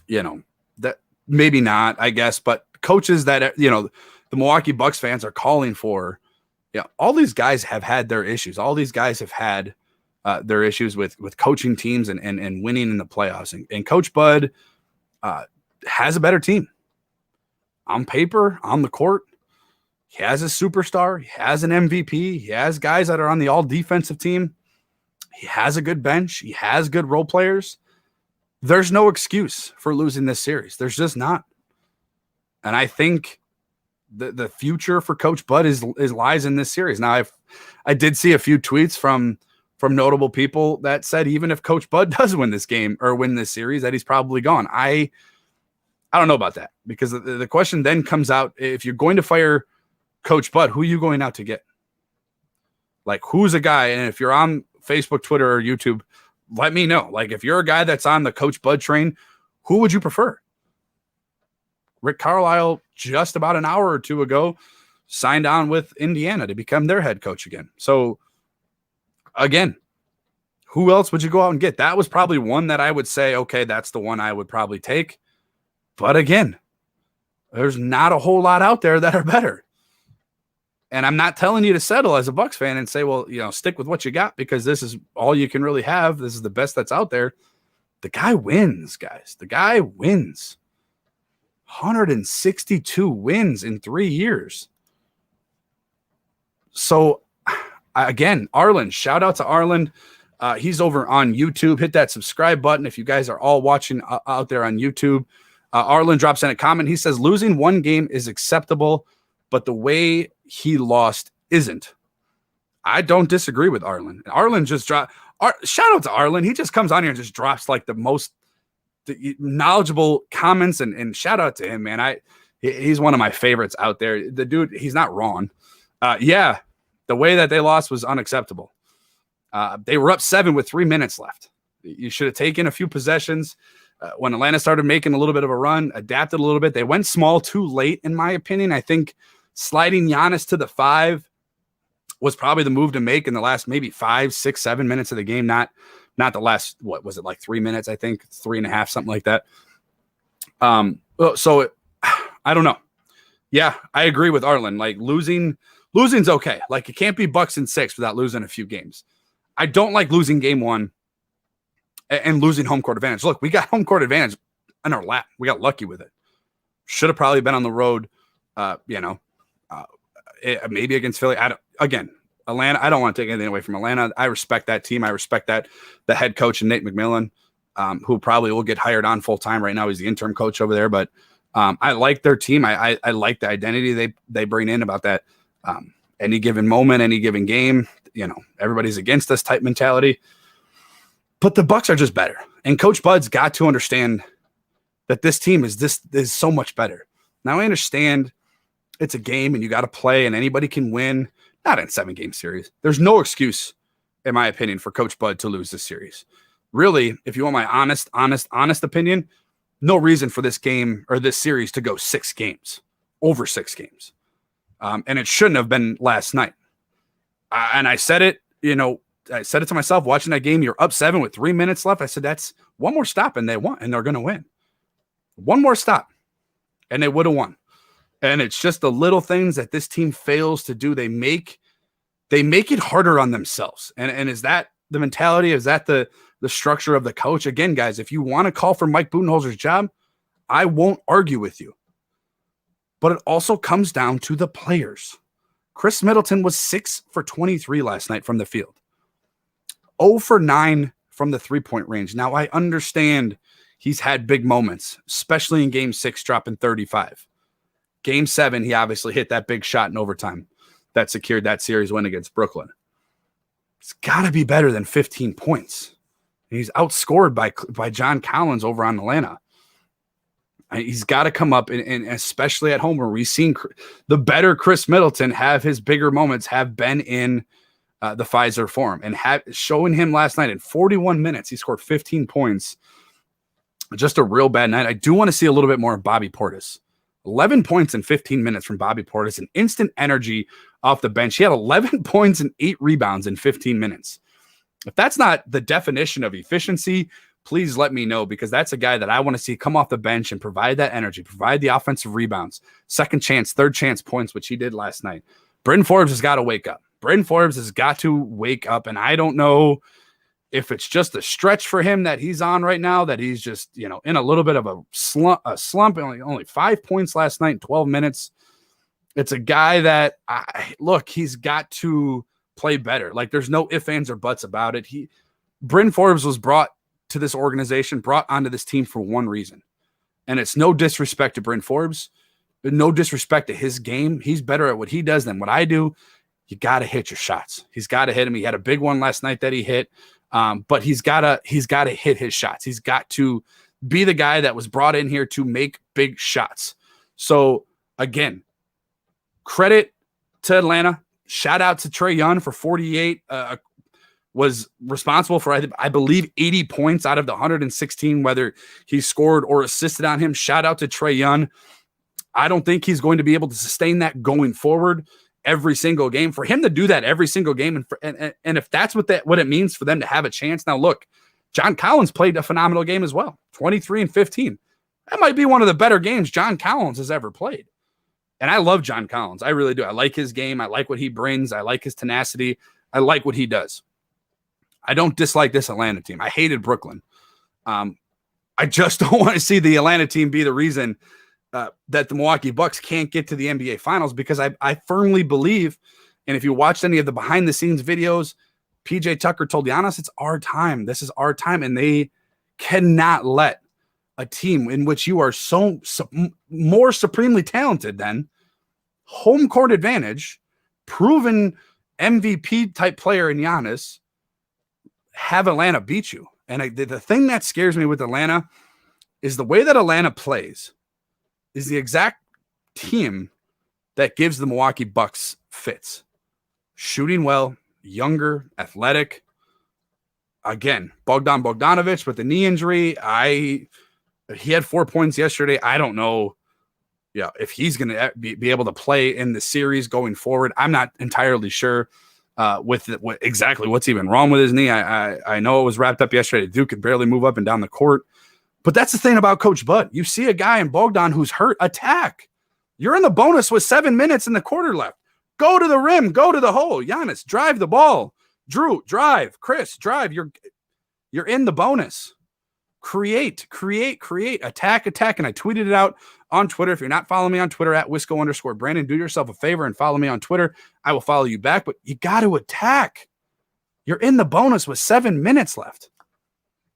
that maybe not, I guess, but coaches that, the Milwaukee Bucks fans are calling for, all these guys have had their issues. All these guys have had their issues with coaching teams and winning in the playoffs. And Coach Bud has a better team. On paper, on the court, he has a superstar. He has an MVP. He has guys that are on the all-defensive team. He has a good bench. He has good role players. There's no excuse for losing this series. There's just not. And I think the future for Coach Bud is lies in this series. Now, I did see a few tweets from notable people that said even if Coach Bud does win this game or win this series, that he's probably gone. I don't know about that, because the question then comes out, if you're going to fire Coach Bud, who are you going out to get? Like, who's a guy? And if you're on Facebook, Twitter, or YouTube, let me know. Like, if you're a guy that's on the Coach Bud train, who would you prefer? Rick Carlisle, just about an hour or two ago, signed on with Indiana to become their head coach again. So, again, who else would you go out and get? That was probably one that I would say, okay, that's the one I would probably take. But again, there's not a whole lot out there that are better. And I'm not telling you to settle as a Bucks fan and say, well, stick with what you got because this is all you can really have. This is the best that's out there. The guy wins, guys. The guy wins. 162 wins in 3 years. So, again, Arlen, shout out to Arlen. He's over on YouTube. Hit that subscribe button if you guys are all watching out there on YouTube. Arlen drops in a comment. He says, losing one game is acceptable, but the way he lost isn't. I don't disagree with Arlen. Arlen just dropped. Shout out to Arlen. He just comes on here and just drops like the most knowledgeable comments, and shout out to him, man. He's one of my favorites out there. The dude, he's not wrong. Yeah, the way that they lost was unacceptable. They were up 7 with 3 minutes left. You should have taken a few possessions. When Atlanta started making a little bit of a run, adapted a little bit. They went small too late, in my opinion. I think sliding Giannis to the 5 was probably the move to make in the last maybe 5, 6, 7 minutes of the game. Not the last, what was it, like 3 minutes, I think, 3.5, something like that. So I don't know. Yeah, I agree with Arlen. Like, losing's okay. Like, it can't be Bucks in 6 without losing a few games. I don't like losing game 1 and losing home court advantage. Look, we got home court advantage in our lap. We got lucky with it. Should have probably been on the road, maybe against Philly. Atlanta, I don't want to take anything away from Atlanta. I respect that team. I respect that the head coach, Nate McMillan, who probably will get hired on full time right now. He's the interim coach over there, but I like their team. I like the identity they bring in about that. Any given moment, any given game, everybody's against us type mentality. But the Bucks are just better, and Coach Bud's got to understand that this team is so much better. Now I understand it's a game and you got to play, and anybody can win. Not in 7-game series. There's no excuse, in my opinion, for Coach Bud to lose this series. Really, if you want my honest opinion, no reason for this game or this series to go 6 games, over 6 games. And it shouldn't have been last night. And I said it, I said it to myself watching that game. You're up 7 with 3 minutes left. I said, that's one more stop and they won, and they're going to win. One more stop. and they would have won. And it's just the little things that this team fails to do. They make it harder on themselves. And is that the mentality? Is that the structure of the coach? Again, guys, if you want to call for Mike Budenholzer's job, I won't argue with you. But it also comes down to the players. Chris Middleton was 6 for 23 last night from the field. 0 for 9 from the three-point range. Now, I understand he's had big moments, especially in Game 6, dropping 35. Game 7, he obviously hit that big shot in overtime that secured that series win against Brooklyn. It's got to be better than 15 points. And he's outscored by John Collins over on Atlanta. He's got to come up, and especially at home where we've seen the better Chris Middleton have his bigger moments have been in the Pfizer Forum. And showing him last night in 41 minutes, he scored 15 points. Just a real bad night. I do want to see a little bit more of Bobby Portis. 11 points in 15 minutes from Bobby Portis, and instant energy off the bench. He had 11 points and 8 rebounds in 15 minutes. If that's not the definition of efficiency, please let me know, because that's a guy that I want to see come off the bench and provide that energy, provide the offensive rebounds, second chance, third chance points, which he did last night. Bryn Forbes has got to wake up. Bryn Forbes has got to wake up, and I don't know if it's just a stretch for him that he's on right now, that he's just, in a little bit of a slump, only 5 points last night in 12 minutes. It's a guy that, he's got to play better. Like, there's no ifs, ands, or buts about it. Bryn Forbes was brought to this organization, brought onto this team for one reason. And it's no disrespect to Bryn Forbes, but no disrespect to his game. He's better at what he does than what I do. You got to hit your shots. He's got to hit him. He had a big one last night that he hit. But he's got to hit his shots. He's got to be the guy that was brought in here to make big shots. So again, credit to Atlanta. Shout out to Trae Young for 48. Was responsible for, I believe, 80 points out of the 116, whether he scored or assisted on him. Shout out to Trae Young. I don't think he's going to be able to sustain that going forward every single game. For him to do that every single game, and if that's what it means for them to have a chance. Now, look, John Collins played a phenomenal game as well, 23 and 15. That might be one of the better games John Collins has ever played. And I love John Collins. I really do. I like his game. I like what he brings. I like his tenacity. I like what he does. I don't dislike this Atlanta team. I hated Brooklyn. I just don't want to see the Atlanta team be the reason that the Milwaukee Bucks can't get to the NBA Finals, because I firmly believe, and if you watched any of the behind-the-scenes videos, PJ Tucker told Giannis, it's our time. This is our time, and they cannot let a team in which you are so more supremely talented than home court advantage, proven MVP-type player in Giannis, have Atlanta beat you. And the thing that scares me with Atlanta is the way that Atlanta plays is the exact team that gives the Milwaukee Bucks fits. Shooting well, younger, athletic. Again, Bogdanovich with the knee injury. He had 4 points yesterday. I don't know if he's going to be able to play in the series going forward. I'm not entirely sure exactly what's even wrong with his knee. I know it was wrapped up yesterday. Duke could barely move up and down the court. But that's the thing about Coach Bud. You see a guy in Bogdan who's hurt, attack. You're in the bonus with 7 minutes in the quarter left. Go to the rim. Go to the hole. Giannis, drive the ball. Drew, drive. Chris, drive. You're in the bonus. Create. Attack. And I tweeted it out on Twitter. If you're not following me on Twitter, at Wisco_Brandon, do yourself a favor and follow me on Twitter. I will follow you back. But you got to attack. You're in the bonus with 7 minutes left.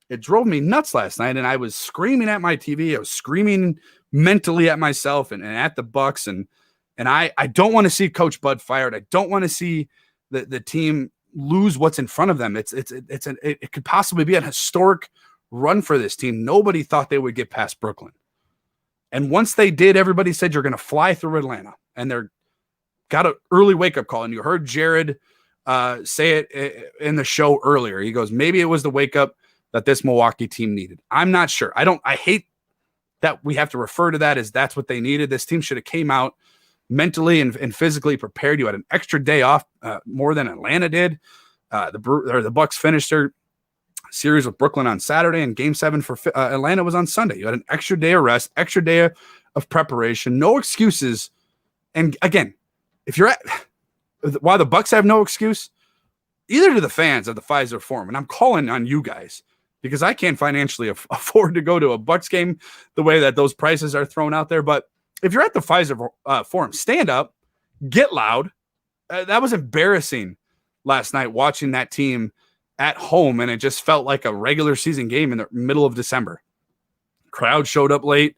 It drove me nuts last night, and I was screaming at my TV. I was screaming mentally at myself and at the Bucks, and I don't want to see Coach Bud fired. I don't want to see the team lose what's in front of them. It could possibly be a historic run for this team. Nobody thought they would get past Brooklyn, and once they did, everybody said you're going to fly through Atlanta, and they're got an early wake up call. And you heard Jared say it in the show earlier. He goes, maybe it was the wake up that this Milwaukee team needed. I'm not sure. I hate that we have to refer to that as that's what they needed. This team should have came out mentally and physically prepared. You had an extra day off, more than Atlanta did. The Bucks finished their series with Brooklyn on Saturday, and Game 7 for Atlanta was on Sunday. You had an extra day of rest, extra day of preparation, no excuses. And again, if you're at why the Bucks have no excuse, either to the fans of the Pfizer Forum, and I'm calling on you guys because I can't financially afford to go to a Bucks game the way that those prices are thrown out there. But if you're at the Pfizer Forum, stand up, get loud. That was embarrassing last night watching that team at home, and it just felt like a regular season game in the middle of December. Crowd showed up late,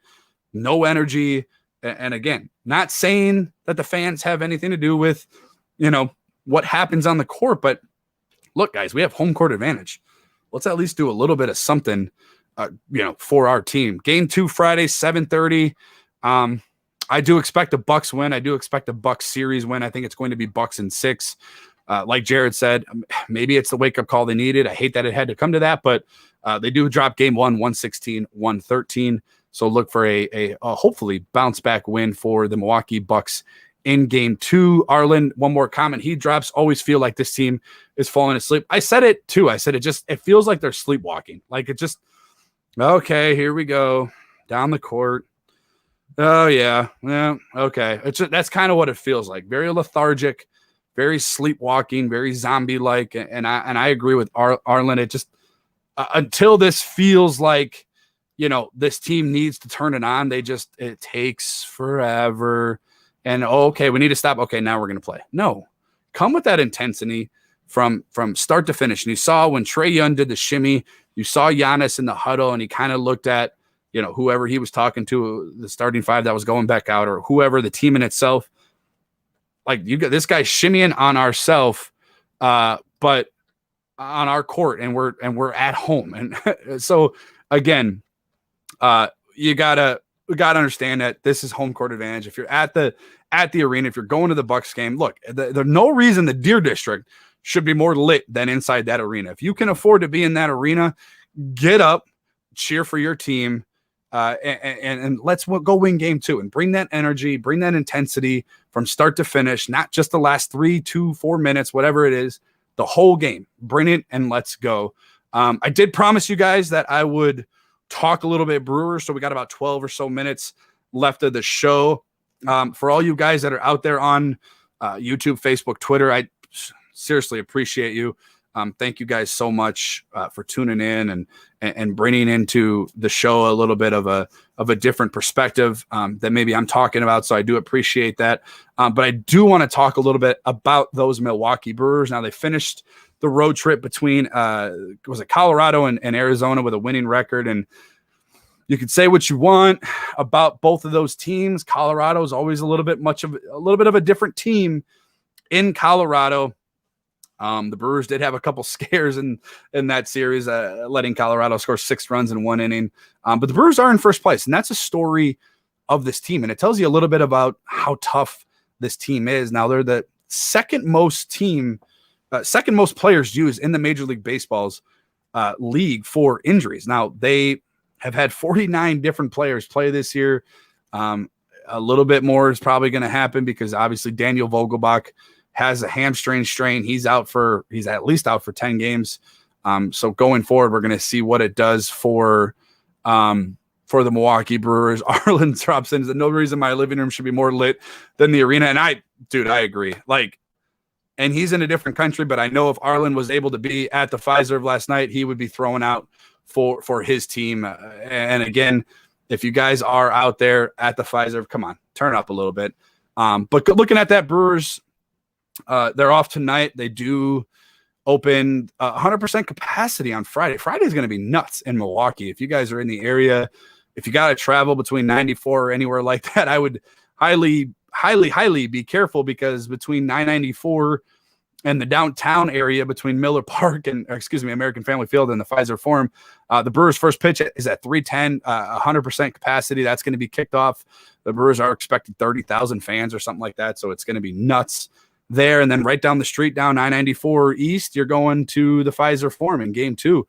no energy. And again, not saying that the fans have anything to do with, what happens on the court, but look, guys, we have home court advantage. Let's at least do a little bit of something, for our team. Game 2 Friday, 7:30. I do expect a Bucks win. I do expect a Bucks series win. I think it's going to be Bucks in 6. Like Jared said, maybe it's the wake-up call they needed. I hate that it had to come to that, but they do drop game 1, 116-113. So look for a hopefully bounce-back win for the Milwaukee Bucks in game 2. Arlen, one more comment he drops. Always feel like this team is falling asleep. I said it too. I said it feels like they're sleepwalking. Like it just, okay, here we go. Down the court. Oh, yeah. Okay. That's kind of what it feels like. Very lethargic, very sleepwalking, very zombie-like. And I agree with Arlen. It just, until this feels like, this team needs to turn it on, it takes forever. And, okay, we need to stop. Okay, now we're going to play. No. Come with that intensity from start to finish. And you saw when Trae Young did the shimmy, you saw Giannis in the huddle, and he kind of looked at, whoever he was talking to, the starting 5 that was going back out, or whoever, the team in itself. Like, you got this guy shimmying on ourself, but on our court, and we're at home. And so, again, we gotta understand that this is home court advantage. If you're at the arena, if you're going to the Bucks game, look, there's no reason the Deer District should be more lit than inside that arena. If you can afford to be in that arena, get up, cheer for your team, and let's go win game 2 and bring that energy, bring that intensity from start to finish, not just the last 3, 2, 4 minutes, whatever it is, the whole game. Bring it and let's go. I did promise you guys that I would talk a little bit Brewers, so we got about 12 or so minutes left of the show. For all you guys that are out there on YouTube, Facebook, Twitter, I seriously appreciate you. Thank you guys so much for tuning in and bringing into the show a little bit of a different perspective that maybe I'm talking about. So I do appreciate that. But I do want to talk a little bit about those Milwaukee Brewers. Now, they finished the road trip between was it Colorado and Arizona with a winning record, and you could say what you want about both of those teams. Colorado is always a little bit of a different team in Colorado. The Brewers did have a couple scares in that series, letting Colorado score 6 runs in 1 inning. But the Brewers are in first place, and that's a story of this team, and it tells you a little bit about how tough this team is. Now, they're the second most players used in the Major League Baseball's league for injuries. Now, they have had 49 different players play this year. A little bit more is probably going to happen because obviously Daniel Vogelbach has a hamstring strain. He's at least out for 10 games. So going forward, we're going to see what it does for the Milwaukee Brewers. Arlen drops in, no reason my living room should be more lit than the arena. And I agree. And he's in a different country, but I know if Arlen was able to be at the Pfizer last night, he would be throwing out for his team. And again, if you guys are out there at the Pfizer, come on, turn up a little bit. But looking at that Brewers, they're off tonight. They do open 100% capacity on Friday. Friday is going to be nuts in Milwaukee. If you guys are in the area, if you got to travel between 94 or anywhere like that, I would highly be careful, because between 994 and the downtown area between Miller Park and American Family Field and the Pfizer Forum, the Brewers' first pitch is at 3:10, 100% capacity. That's going to be kicked off. The Brewers are expecting 30,000 fans or something like that, so it's going to be nuts there. And then right down the street, down 994 East, you're going to the Pfizer Forum in game 2.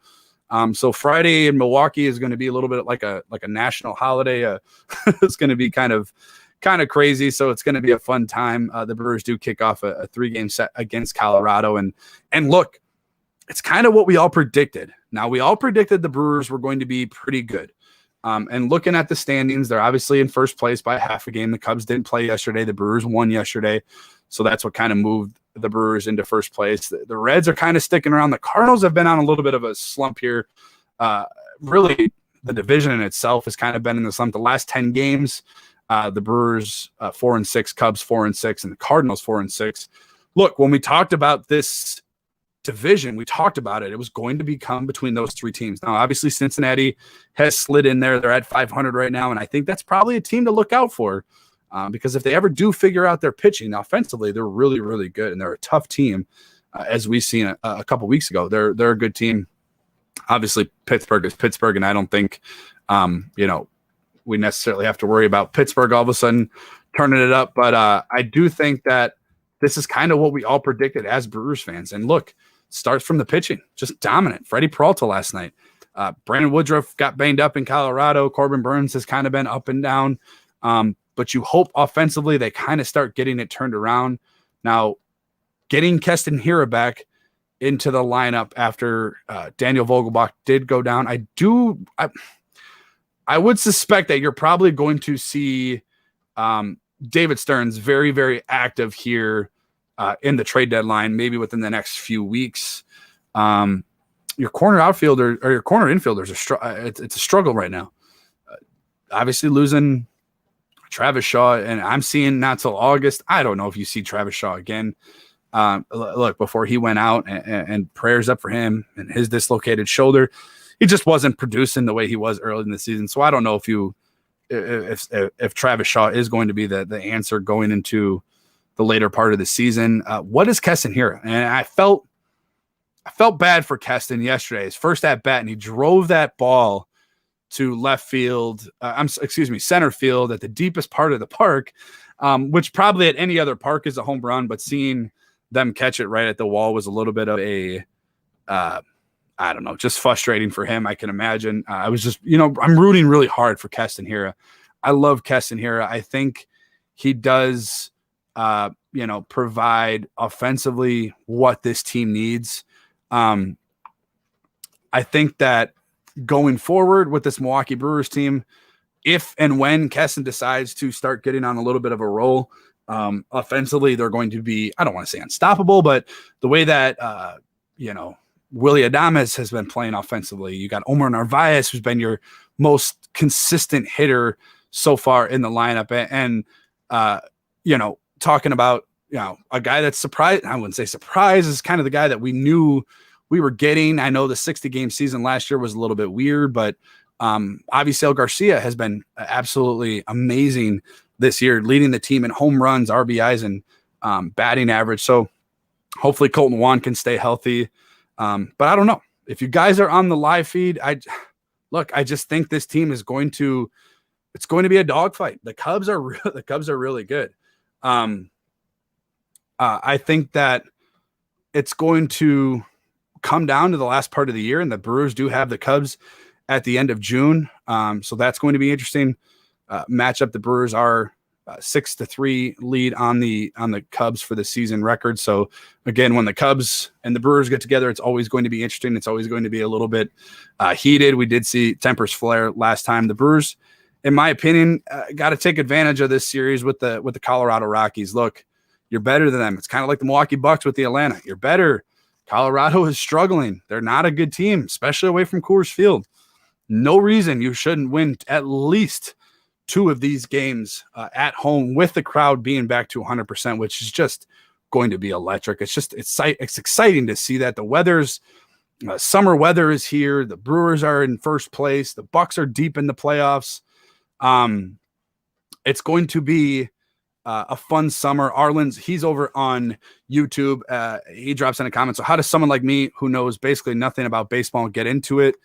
So Friday in Milwaukee is going to be a little bit like a national holiday. It's going to be kind of crazy. So it's going to be a fun time. The Brewers do kick off a 3-game set against Colorado. And look, it's kind of what we all predicted. Now, we all predicted the Brewers were going to be pretty good. And looking at the standings, they're obviously in first place by half a game. The Cubs didn't play yesterday. The Brewers won yesterday. So that's what kind of moved the Brewers into first place. The Reds are kind of sticking around. The Cardinals have been on a little bit of a slump here. Really, the division in itself has kind of been in the slump. The last 10 games, the Brewers 4-6, Cubs 4-6, and the Cardinals 4-6. Look, when we talked about this division, we talked about it. It was going to become between those three teams. Now, obviously, Cincinnati has slid in there. They're at 500 right now, and I think that's probably a team to look out for because if they ever do figure out their pitching offensively, they're really, really good, and they're a tough team, as we've seen a couple weeks ago. They're a good team. Obviously, Pittsburgh is Pittsburgh, and I don't think we necessarily have to worry about Pittsburgh all of a sudden turning it up. But I do think that this is kind of what we all predicted as Brewers fans. And look, starts from the pitching, just dominant. Freddie Peralta last night. Brandon Woodruff got banged up in Colorado. Corbin Burns has kind of been up and down. But you hope offensively they kind of start getting it turned around. Now, getting Keston Hiura back into the lineup after Daniel Vogelbach did go down, I would suspect that you're probably going to see David Stearns very, very active here in the trade deadline, maybe within the next few weeks. Your corner outfielder or your corner infielders it's a struggle right now. Obviously losing Travis Shaw, and I'm seeing not till August. I don't know if you see Travis Shaw again. Look, before he went out, and prayers up for him and his dislocated shoulder. He just wasn't producing the way he was early in the season. So I don't know if Travis Shaw is going to be the answer going into the later part of the season. What is Keston Hiura? And I felt bad for Keston yesterday. His first at bat, and he drove that ball to left field. Center field at the deepest part of the park, which probably at any other park is a home run. But seeing them catch it right at the wall was a little bit of a I don't know, just frustrating for him. I can imagine. I was just, I'm rooting really hard for Keston Hiura. I love Keston Hiura. I think he does, provide offensively what this team needs. I think that going forward with this Milwaukee Brewers team, if and when Keston decides to start getting on a little bit of a roll, offensively, they're going to be, I don't want to say unstoppable, but the way that, Willie Adames has been playing offensively. You got Omar Narvaez, who's been your most consistent hitter so far in the lineup. And talking about, a guy that's surprised, I wouldn't say surprised, is kind of the guy that we knew we were getting. I know the 60-game season last year was a little bit weird, but Avisail Garcia has been absolutely amazing this year, leading the team in home runs, RBIs, and batting average. So hopefully Colton Wong can stay healthy. But I don't know if you guys are on the live feed. I just think this team is going to be a dogfight. The Cubs are really good. I think that it's going to come down to the last part of the year, and the Brewers do have the Cubs at the end of June. So that's going to be interesting matchup. The Brewers are 6-3 lead on the Cubs for the season record. So again, when the Cubs and the Brewers get together, it's always going to be interesting. It's always going to be a little bit heated. We did see tempers flare last time. The Brewers, in my opinion, got to take advantage of this series with the Colorado Rockies. Look, you're better than them. It's kind of like the Milwaukee Bucks with the Atlanta. You're better. Colorado is struggling. They're not a good team, especially away from Coors Field. No reason you shouldn't win at least 2 of these games at home with the crowd being back to 100%, which is just going to be electric. It's exciting to see that. The weather's summer weather is here. The Brewers are in first place. The Bucks are deep in the playoffs. It's going to be a fun summer. Arlen's, he's over on YouTube. He drops in a comment. So how does someone like me who knows basically nothing about baseball get into it?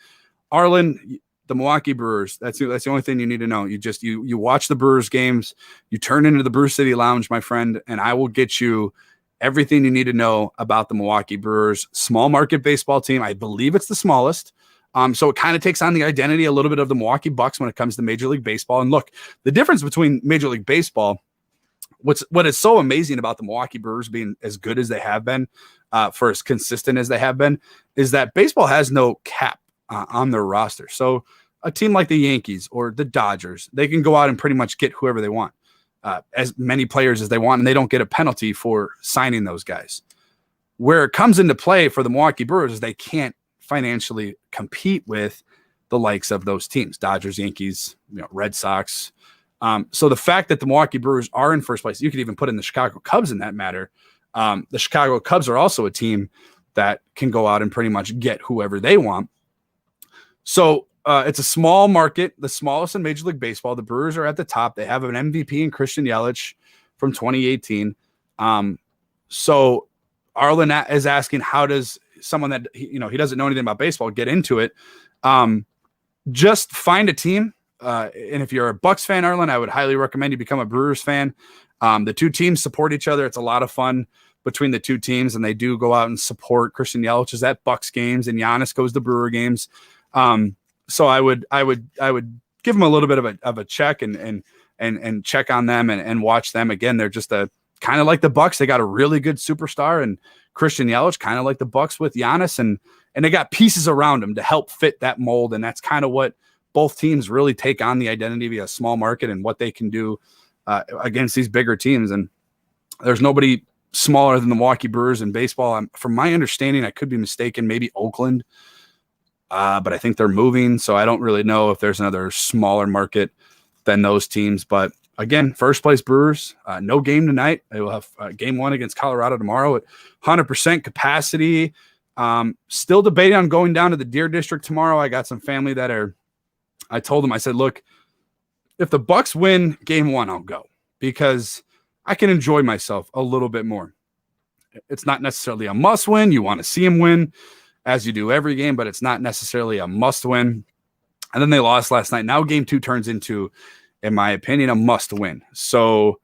Arlen, the Milwaukee Brewers, that's the only thing you need to know. You watch the Brewers games, you turn into the Brew City Lounge, my friend, and I will get you everything you need to know about the Milwaukee Brewers. Small market baseball team. I believe it's the smallest. So it kind of takes on the identity a little bit of the Milwaukee Bucks when it comes to Major League Baseball. And look, the difference between Major League Baseball, what is so amazing about the Milwaukee Brewers being as good as they have been, for as consistent as they have been, is that baseball has no cap on their roster. So a team like the Yankees or the Dodgers, they can go out and pretty much get whoever they want, as many players as they want, and they don't get a penalty for signing those guys. Where it comes into play for the Milwaukee Brewers is they can't financially compete with the likes of those teams, Dodgers, Yankees, Red Sox. So the fact that the Milwaukee Brewers are in first place, you could even put in the Chicago Cubs in that matter. The Chicago Cubs are also a team that can go out and pretty much get whoever they want. So it's a small market, the smallest in Major League Baseball. The Brewers are at the top. They have an MVP in Christian Yelich from 2018. So Arlen is asking, how does someone that he doesn't know anything about baseball get into it? Just find a team. And if you're a Bucks fan, Arlen, I would highly recommend you become a Brewers fan. The two teams support each other. It's a lot of fun between the two teams, and they do go out and support Christian Yelich is at Bucks games, and Giannis goes to Brewer games. So I would give them a little bit of a check and check on them and watch them. Again, they're just a kind of like the Bucks. They got a really good superstar and Christian Yelich, kind of like the Bucks with Giannis, and they got pieces around him to help fit that mold. And that's kind of what both teams really take on, the identity of a small market and what they can do against these bigger teams. And there's nobody smaller than the Milwaukee Brewers in baseball. From my understanding, I could be mistaken, maybe Oakland, but I think they're moving. So I don't really know if there's another smaller market than those teams. But again, first place Brewers, no game tonight. They will have game one against Colorado tomorrow at 100% capacity. Still debating on going down to the Deer District tomorrow. I got some family I told them, I said, look, if the Bucks win game one, I'll go because I can enjoy myself a little bit more. It's not necessarily a must win. You want to see them win as you do every game, but it's not necessarily a must win. And then they lost last night. Now game two turns into, in my opinion, a must win. So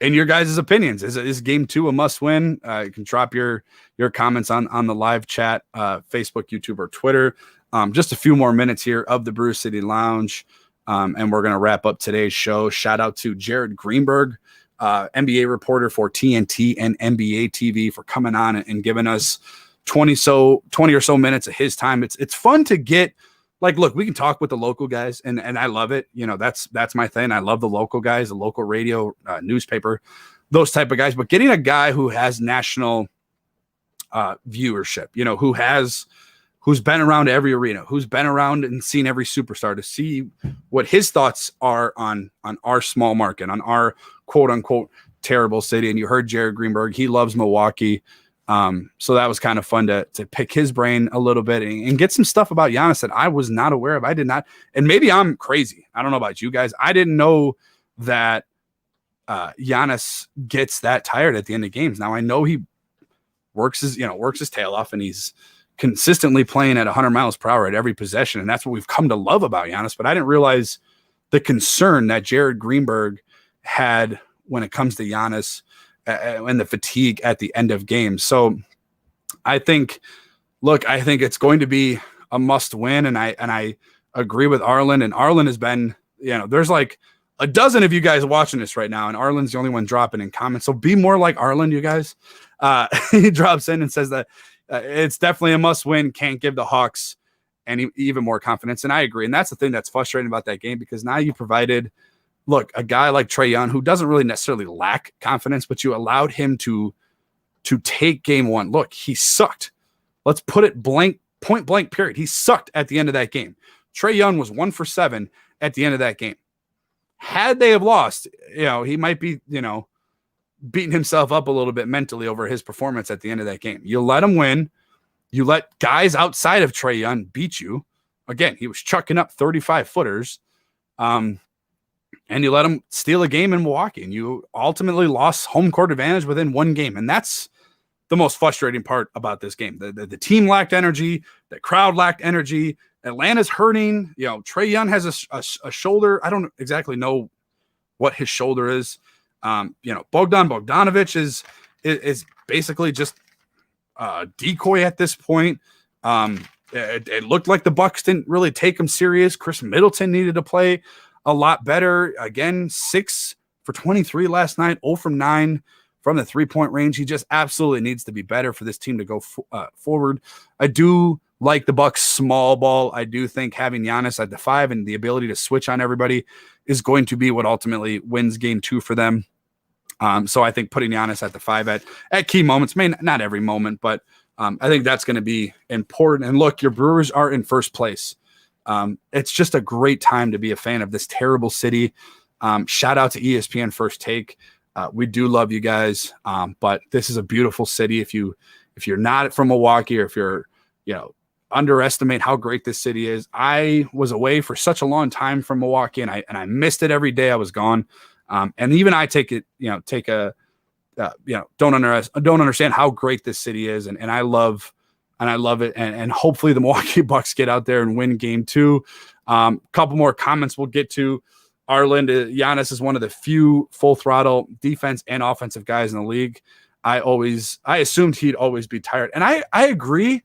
in your guys' opinions, is game two a must win? You can drop your comments on the live chat, Facebook, YouTube, or Twitter. Just a few more minutes here of the Brew City Lounge. And we're going to wrap up today's show. Shout out to Jared Greenberg, NBA reporter for TNT and NBA TV, for coming on and giving us 20 or so minutes of his time. It's fun to get, like, look, we can talk with the local guys and I love it. That's my thing. I love the local guys, the local radio, newspaper, those type of guys, but getting a guy who has national viewership, who's been around every arena, who's been around and seen every superstar, to see what his thoughts are on our small market, on our quote unquote terrible city. And you heard Jared Greenberg, he loves Milwaukee. So that was kind of fun to pick his brain a little bit and get some stuff about Giannis that I was not aware of. I did not. And maybe I'm crazy. I don't know about you guys. I didn't know that Giannis gets that tired at the end of games. Now I know he works his tail off, and he's consistently playing at 100 miles per hour at every possession. And that's what we've come to love about Giannis. But I didn't realize the concern that Jared Greenberg had when it comes to Giannis and the fatigue at the end of games. So I think it's going to be a must win. And I agree with Arlen, and Arlen has been, there's like a dozen of you guys watching this right now, and Arlen's the only one dropping in comments. So be more like Arlen, you guys. He drops in and says that it's definitely a must win. Can't give the Hawks any even more confidence. And I agree. And that's the thing that's frustrating about that game, because now you provided, look, a guy like Trae Young, who doesn't really necessarily lack confidence, but you allowed him to take game one. Look, he sucked. Let's put it point blank period. He sucked at the end of that game. Trae Young was 1 for 7 at the end of that game. Had they have lost, he might be, beating himself up a little bit mentally over his performance at the end of that game. You let him win. You let guys outside of Trae Young beat you. Again, he was chucking up 35-footers. And you let him steal a game in Milwaukee, and you ultimately lost home court advantage within one game. And that's the most frustrating part about this game. The team lacked energy. The crowd lacked energy. Atlanta's hurting. Trae Young has a shoulder. I don't exactly know what his shoulder is. Bogdan Bogdanovic is basically just a decoy at this point. It looked like the Bucks didn't really take him serious. Chris Middleton needed to play a lot better. Again, 6 for 23 last night, 0 from 9 from the 3-point range. He just absolutely needs to be better for this team to go forward. I do like the Bucks small ball. I do think having Giannis at the 5 and the ability to switch on everybody is going to be what ultimately wins game 2 for them. So I think putting Giannis at the 5 at key moments, not every moment, but I think that's going to be important. And look, your Brewers are in first place. It's just a great time to be a fan of this terrible city. Shout out to ESPN First Take. We do love you guys, but this is a beautiful city. If you're not from Milwaukee, or if you're, underestimate how great this city is. I was away for such a long time from Milwaukee, and I missed it every day I was gone. And even I don't understand how great this city is, and I love it. And hopefully the Milwaukee Bucks get out there and win game 2. Couple more comments we'll get to. Arlen, Giannis is one of the few full throttle defense and offensive guys in the league. I assumed he'd always be tired. And I agree,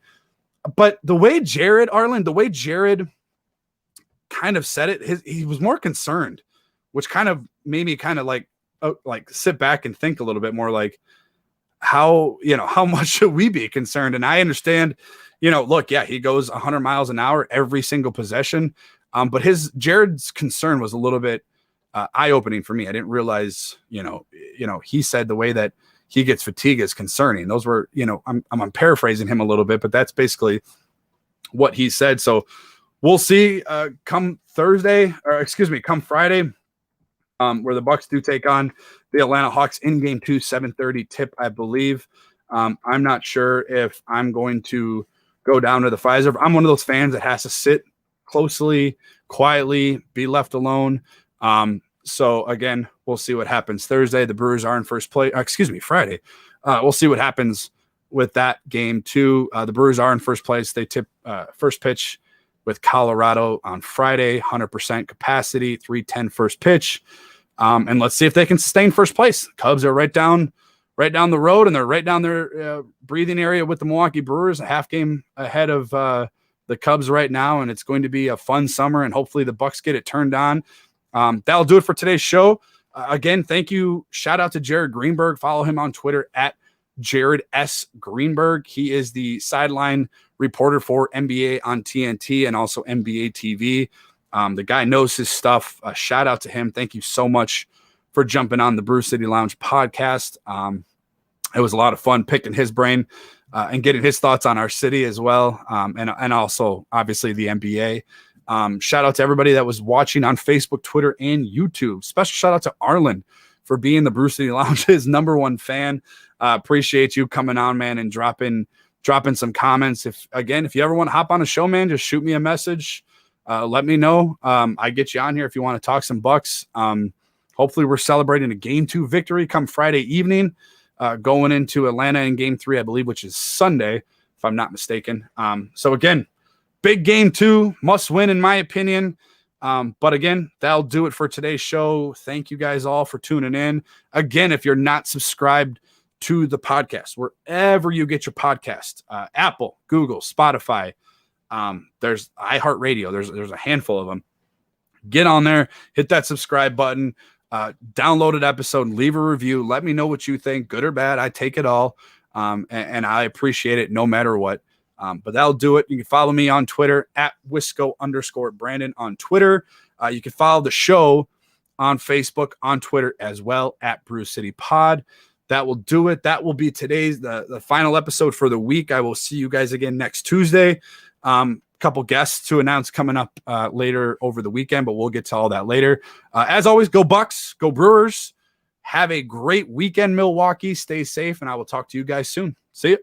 but the way Jared kind of said it, he was more concerned, which kind of made me kind of like sit back and think a little bit more, like how much should we be concerned? And I understand, look, yeah, he goes 100 miles an hour every single possession. But Jared's concern was a little bit eye-opening for me. I didn't realize, he said the way that he gets fatigue is concerning. Those were, I'm paraphrasing him a little bit, but that's basically what he said. So we'll see come Friday, where the Bucks do take on the Atlanta Hawks in game 2, 7:30 tip, I believe. I'm not sure if I'm going to go down to the Pfizer. I'm one of those fans that has to sit closely, quietly, be left alone. So again, we'll see what happens Thursday. The Brewers are in first place. Friday. We'll see what happens with that game too. The Brewers are in first place. They tip first pitch with Colorado on Friday, 100% capacity, 3:10 first pitch. And let's see if they can sustain first place. Cubs are right down the road, and they're right down their breathing area with the Milwaukee Brewers, a half game ahead of the Cubs right now, and it's going to be a fun summer, and hopefully the Bucks get it turned on. That'll do it for today's show. Again, thank you. Shout out to Jared Greenberg. Follow him on Twitter at Jared S. Greenberg. He is the sideline reporter for NBA on TNT and also NBA TV. The guy knows his stuff. Shout out to him. Thank you so much for jumping on the Brew City Lounge podcast. It was a lot of fun picking his brain and getting his thoughts on our city as well. And also obviously the NBA. Shout out to everybody that was watching on Facebook, Twitter, and YouTube. Special shout out to Arlen for being the Brew City Lounge's #1 fan. Appreciate you coming on, man, and dropping some comments. If you ever want to hop on a show, man, just shoot me a message. Let me know. I get you on here if you want to talk some Bucks. Hopefully we're celebrating a game 2 victory come Friday evening, going into Atlanta in game 3, I believe, which is Sunday, if I'm not mistaken. So again, big game 2, must win in my opinion. But again, that'll do it for today's show. Thank you guys all for tuning in. Again, if you're not subscribed to the podcast, wherever you get your podcast, Apple, Google, Spotify, there's iHeartRadio, there's a handful of them. Get on there, hit that subscribe button, download an episode, leave a review. Let me know what you think, good or bad. I take it all. And I appreciate it no matter what. But that'll do it. You can follow me on Twitter at Wisco_Brandon on Twitter. You can follow the show on Facebook, on Twitter as well, at Brew City Pod. That will do it. That will be today's the final episode for the week. I will see you guys again next Tuesday. Couple guests to announce coming up later over the weekend, but we'll get to all that later. As always, go Bucks, go Brewers. Have a great weekend, Milwaukee. Stay safe, and I will talk to you guys soon. See you.